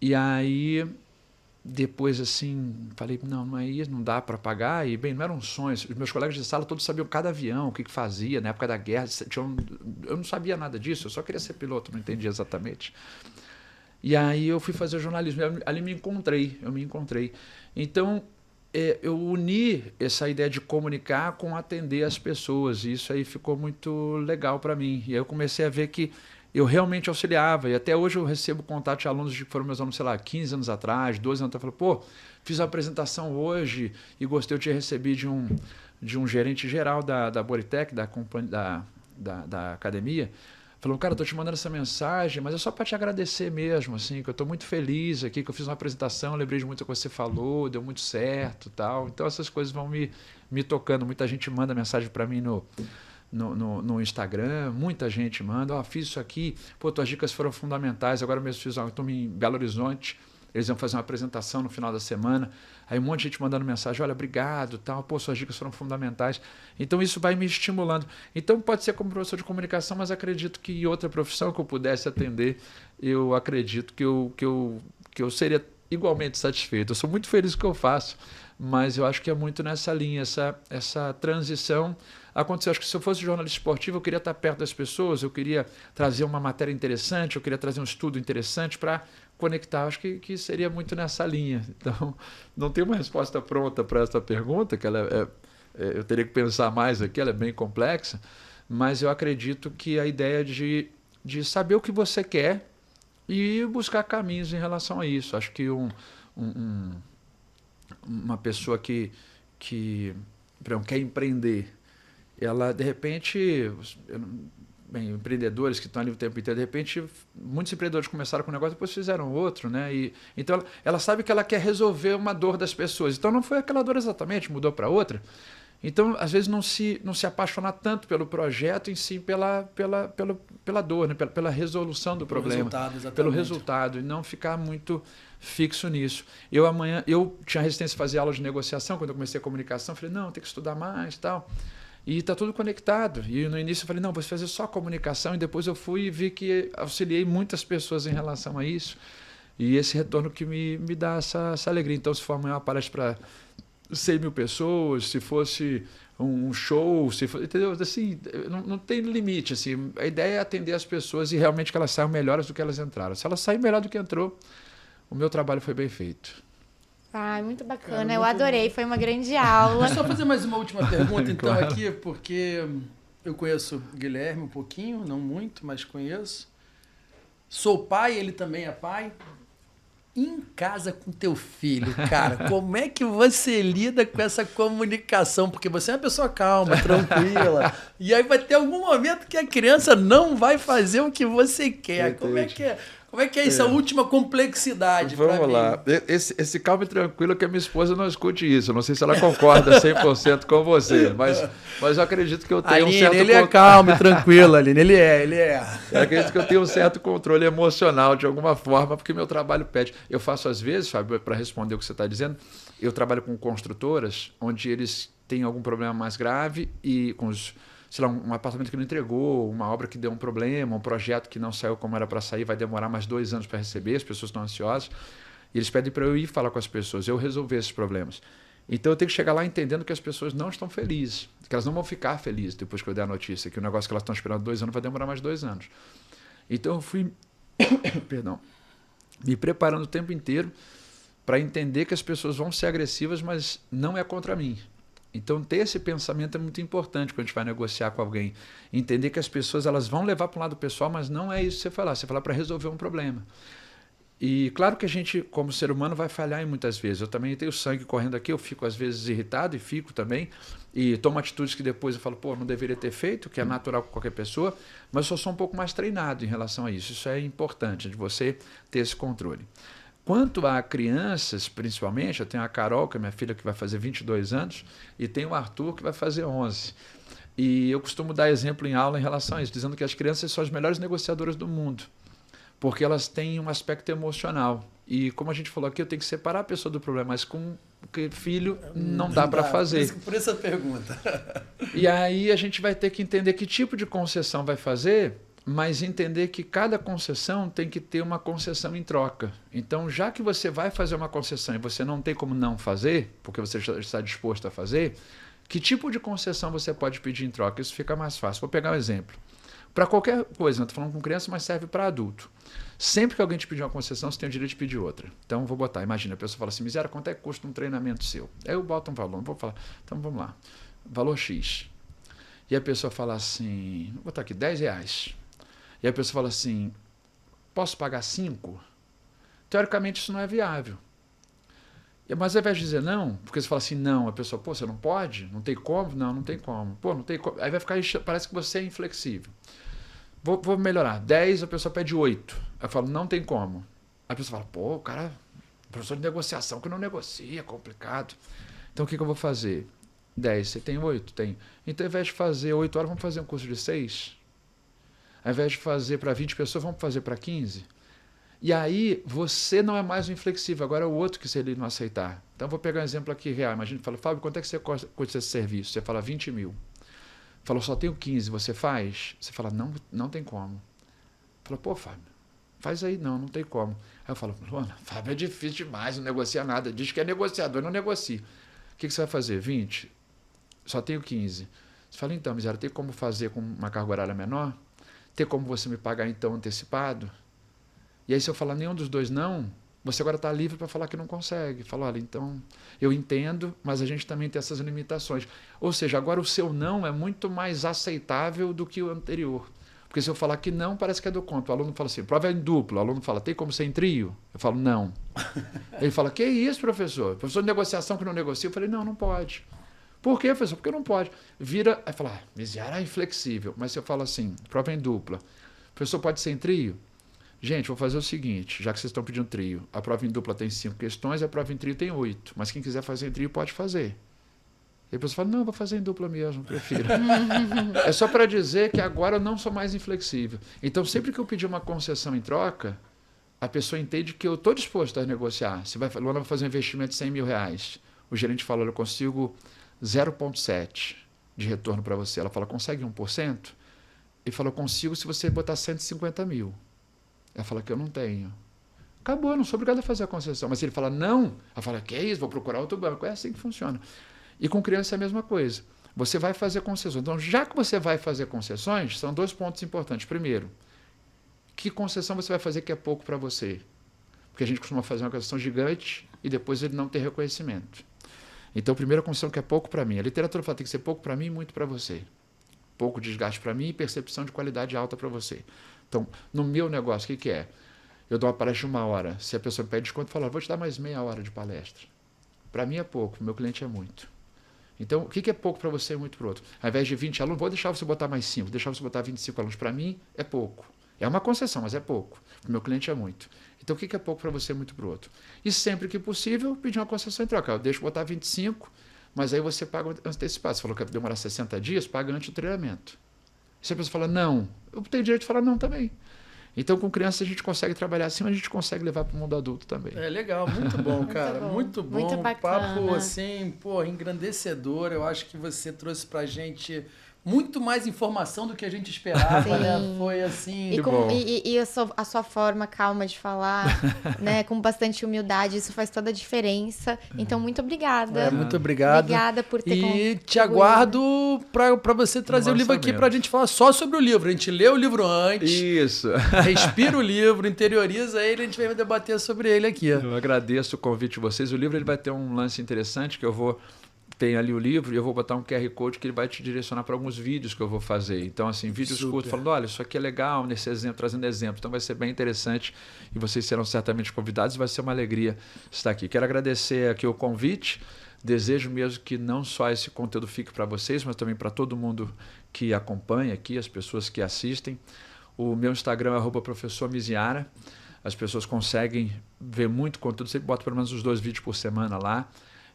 e aí depois assim, falei, não é isso, não dá para pagar, e bem, não eram sonhos, os meus colegas de sala todos sabiam cada avião, o que fazia, na época da guerra, eu não sabia nada disso, eu só queria ser piloto, não entendia exatamente. E aí eu fui fazer jornalismo, ali eu me encontrei. Então, eu uni essa ideia de comunicar com atender as pessoas, e isso aí ficou muito legal para mim, e aí eu comecei a ver que eu realmente auxiliava, e até hoje eu recebo contato de alunos que foram meus alunos, sei lá, 15 anos atrás, 12 anos atrás, falo, pô, fiz a apresentação hoje e gostei, eu te recebi de um gerente geral da Boritec, da academia, falou, cara, eu tô te mandando essa mensagem, mas é só para te agradecer mesmo, assim, que eu tô muito feliz aqui, que eu fiz uma apresentação, lembrei de muita coisa que você falou, deu muito certo, tal, então essas coisas vão me tocando, muita gente manda mensagem para mim no Instagram, muita gente manda, fiz isso aqui, pô, tuas dicas foram fundamentais, agora mesmo estou em Belo Horizonte, eles vão fazer uma apresentação no final da semana, aí um monte de gente mandando mensagem, olha, obrigado, tal, pô, suas dicas foram fundamentais, então isso vai me estimulando, então pode ser como professor de comunicação, mas acredito que outra profissão que eu pudesse atender, eu acredito que eu seria igualmente satisfeito, eu sou muito feliz com o que eu faço, mas eu acho que é muito nessa linha, essa transição aconteceu. Acho que se eu fosse jornalista esportivo, eu queria estar perto das pessoas, eu queria trazer uma matéria interessante, eu queria trazer um estudo interessante para conectar. Acho que seria muito nessa linha. Então, não tem uma resposta pronta para essa pergunta, que ela eu teria que pensar mais aqui, ela é bem complexa, mas eu acredito que a ideia de saber o que você quer e buscar caminhos em relação a isso. Acho que uma pessoa que por exemplo, quer empreender, ela, de repente, empreendedores que estão ali o tempo inteiro, de repente, muitos empreendedores começaram com um negócio, depois fizeram outro, né? Então, ela sabe que ela quer resolver uma dor das pessoas. Então, não foi aquela dor exatamente, mudou para outra. Então, às vezes, não se apaixonar tanto pelo projeto, em si pela dor, né? pela resolução do problema. Pelo resultado, e não ficar muito fixo nisso. Eu tinha resistência a fazer aula de negociação, quando eu comecei a comunicação, falei, não, tem que estudar mais e tal. E está tudo conectado. E no início eu falei, não, vou fazer só comunicação, e depois eu fui e vi que auxiliei muitas pessoas em relação a isso. E esse retorno que me dá essa alegria. Então, se for amanhã uma palestra para 100 mil pessoas, se fosse um show, se fosse, entendeu? Assim, não tem limite. Assim, a ideia é atender as pessoas e realmente que elas saiam melhores do que elas entraram. Se elas saírem melhor do que entrou, o meu trabalho foi bem feito.
Ai, muito bacana. Cara, eu adorei. Foi uma grande aula.
Deixa eu só fazer mais uma última pergunta, então, claro. Aqui, porque eu conheço o Guilherme um pouquinho, não muito, mas conheço. Sou pai, ele também é pai. Em casa com teu filho, cara, como é que você lida com essa comunicação? Porque você é uma pessoa calma, tranquila, e aí vai ter algum momento que a criança não vai fazer o que você quer. Como é que é essa última complexidade?
Vamos lá. Esse calmo e tranquilo, que a minha esposa não escute isso. Eu não sei se ela concorda 100% com você, mas eu acredito que eu tenho
Aline,
um certo...
ele é calmo e tranquilo, Aline, ele é.
Eu acredito que eu tenho um certo controle emocional, de alguma forma, porque meu trabalho pede. Eu faço, às vezes, Fábio, para responder o que você está dizendo, eu trabalho com construtoras, onde eles têm algum problema mais grave e com os... sei lá, um apartamento que não entregou, uma obra que deu um problema, um projeto que não saiu como era para sair, vai demorar mais 2 anos para receber, as pessoas estão ansiosas, e eles pedem para eu ir falar com as pessoas, eu resolver esses problemas. Então eu tenho que chegar lá entendendo que as pessoas não estão felizes, que elas não vão ficar felizes depois que eu der a notícia, que o negócio que elas estão esperando 2 anos vai demorar mais 2 anos. Então eu fui me preparando o tempo inteiro para entender que as pessoas vão ser agressivas, mas não é contra mim. Então, ter esse pensamento é muito importante quando a gente vai negociar com alguém. Entender que as pessoas elas vão levar para um lado pessoal, mas não é isso que você falar. Você falar para resolver um problema. E claro que a gente, como ser humano, vai falhar em muitas vezes. Eu também tenho sangue correndo aqui, eu fico às vezes irritado e fico também. E tomo atitudes que depois eu falo, pô, não deveria ter feito, que é natural com qualquer pessoa. Mas eu sou um pouco mais treinado em relação a isso. Isso é importante, de você ter esse controle. Quanto a crianças, principalmente, eu tenho a Carol, que é minha filha, que vai fazer 22 anos, e tenho o Arthur, que vai fazer 11. E eu costumo dar exemplo em aula em relação a isso, dizendo que as crianças são as melhores negociadoras do mundo, porque elas têm um aspecto emocional. E como a gente falou aqui, eu tenho que separar a pessoa do problema, mas com filho não dá para fazer.
Por essa pergunta.
E aí a gente vai ter que entender que tipo de concessão vai fazer, mas entender que cada concessão tem que ter uma concessão em troca. Então, já que você vai fazer uma concessão e você não tem como não fazer, porque você já está disposto a fazer, que tipo de concessão você pode pedir em troca? Isso fica mais fácil. Vou pegar um exemplo. Para qualquer coisa, não estou falando com criança, mas serve para adulto. Sempre que alguém te pedir uma concessão, você tem o direito de pedir outra. Então, vou botar, imagina, a pessoa fala assim, miséria, quanto é que custa um treinamento seu? Aí eu boto um valor, vou falar, então vamos lá, valor X. E a pessoa fala assim, vou botar aqui, R$10. E a pessoa fala assim, posso pagar 5? Teoricamente isso não é viável. Mas ao invés de dizer não, porque você fala assim, não, a pessoa, pô, você não pode? Não tem como? Não tem como. Pô, não tem como. Aí vai ficar, parece que você é inflexível. Vou melhorar. 10, a pessoa pede 8. Aí eu falo, não tem como. Aí a pessoa fala, pô, o cara, professor de negociação que não negocia, é complicado. Então o que eu vou fazer? 10, você tem 8? Tem. Então ao invés de fazer 8 horas, vamos fazer um curso de 6? Ao invés de fazer para 20 pessoas, vamos fazer para 15? E aí, você não é mais o inflexível, agora é o outro que se ele não aceitar. Então, eu vou pegar um exemplo aqui real. Imagina, fala, Fábio, quanto é que você custa esse serviço? Você fala 20 mil. Falou, só tenho 15, você faz? Você fala, não tem como. Fala, pô, Fábio, faz aí. Não tem como. Aí eu falo, Fábio, é difícil demais, não negocia nada. Diz que é negociador, não negocia. que você vai fazer? 20? Só tenho 15. Você fala, então, miséria, tem como fazer com uma carga horária menor? Tem como você me pagar, então, antecipado? E aí, se eu falar nenhum dos dois não, você agora está livre para falar que não consegue. Fala, olha, então, eu entendo, mas a gente também tem essas limitações. Ou seja, agora o seu não é muito mais aceitável do que o anterior. Porque se eu falar que não, parece que é do conto. O aluno fala assim, prova é em duplo. O aluno fala, tem como ser em trio? Eu falo, não. Ele fala, que isso, professor? Professor de negociação que não negocia? Eu falei, não, não pode. Por quê, professor? Porque não pode. Vira, aí fala, miséria é inflexível. Mas se eu falo assim, prova em dupla. Professor, pode ser em trio? Gente, vou fazer o seguinte, já que vocês estão pedindo trio, a prova em dupla tem 5 questões, a prova em trio tem 8. Mas quem quiser fazer em trio pode fazer. E a pessoa fala, não, vou fazer em dupla mesmo, prefiro. É só para dizer que agora eu não sou mais inflexível. Então, sempre que eu pedir uma concessão em troca, a pessoa entende que eu estou disposto a negociar. Se vai, Luana vai fazer um investimento de 100 mil reais. O gerente fala, eu consigo 0,7 de retorno para você. Ela fala, consegue 1%? Ele fala, eu consigo se você botar 150 mil. Ela fala que eu não tenho. Acabou, eu não sou obrigado a fazer a concessão. Mas se ele fala não, ela fala, que é isso, vou procurar outro banco. É assim que funciona. E com criança é a mesma coisa. Você vai fazer concessões. Então, já que você vai fazer concessões, são 2 pontos importantes. Primeiro, que concessão você vai fazer que é pouco para você? Porque a gente costuma fazer uma concessão gigante e depois ele não ter reconhecimento. Então, a primeira concessão que é pouco para mim. A literatura fala que tem que ser pouco para mim e muito para você. Pouco desgaste para mim e percepção de qualidade alta para você. Então, no meu negócio, o que é? Eu dou uma palestra de 1 hora. Se a pessoa me pede desconto, eu falo, vou te dar mais meia hora de palestra. Para mim é pouco, para o meu cliente é muito. Então, o que é pouco para você e muito para o outro? Ao invés de 20 alunos, vou deixar você botar mais 5, vou deixar você botar 25 alunos. Para mim, é pouco. É uma concessão, mas é pouco. Para o meu cliente é muito. Então, o que é pouco para você e muito para o outro? E sempre que possível, pedir uma concessão em troca. Eu deixo botar 25, mas aí você paga antecipado. Você falou que vai demorar 60 dias, paga antes do treinamento. Se a pessoa fala não, eu tenho direito de falar não também. Então, com criança, a gente consegue trabalhar assim, mas a gente consegue levar para o mundo adulto também.
É legal, muito bom, cara. Muito bom.
Muito bacana.
Papo, assim, pô, engrandecedor. Eu acho que você trouxe pra gente muito mais informação do que a gente esperava, né? Foi assim...
E a sua forma calma de falar, né? Com bastante humildade, isso faz toda a diferença. Então, muito obrigada.
Muito obrigado.
Obrigada por ter
E te aguardo pra você trazer o livro aqui pra gente falar só sobre o livro. A gente lê o livro antes.
Isso.
Respira o livro, interioriza ele, a gente vai debater sobre ele aqui.
Eu agradeço o convite de vocês. O livro ele vai ter um lance interessante que eu vou... Tem ali o livro e eu vou botar um QR Code que ele vai te direcionar para alguns vídeos que eu vou fazer. Então, assim, vídeos curtos falando, olha, isso aqui é legal, nesse exemplo, trazendo exemplo. Então vai ser bem interessante e vocês serão certamente convidados e vai ser uma alegria estar aqui. Quero agradecer aqui o convite. Desejo mesmo que não só esse conteúdo fique para vocês, mas também para todo mundo que acompanha aqui, as pessoas que assistem. O meu Instagram é @professormiziara. As pessoas conseguem ver muito conteúdo, sempre boto pelo menos uns 2 vídeos por semana lá.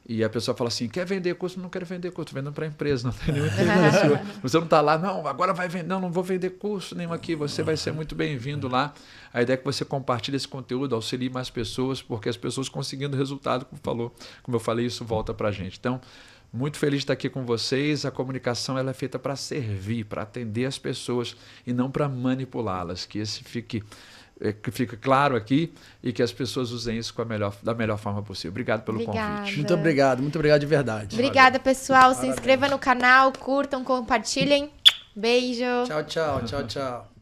E a pessoa fala assim, quer vender curso? Não quero vender curso, estou vendendo para a empresa, não tem nenhum interesse. Você não está lá, não, agora vai vender, não vou vender curso nenhum aqui, você vai ser muito bem-vindo lá. A ideia é que você compartilhe esse conteúdo, auxilie mais pessoas, porque as pessoas conseguindo resultado, como eu falei, isso volta para a gente. Então, muito feliz de estar aqui com vocês. A comunicação ela é feita para servir, para atender as pessoas e não para manipulá-las. Que fique claro aqui e que as pessoas usem isso da melhor forma possível. Obrigado pelo convite.
Muito obrigado de verdade.
Obrigada, pessoal. Se inscreva no canal, curtam, compartilhem. Beijo.
Tchau, tchau, tchau, tchau.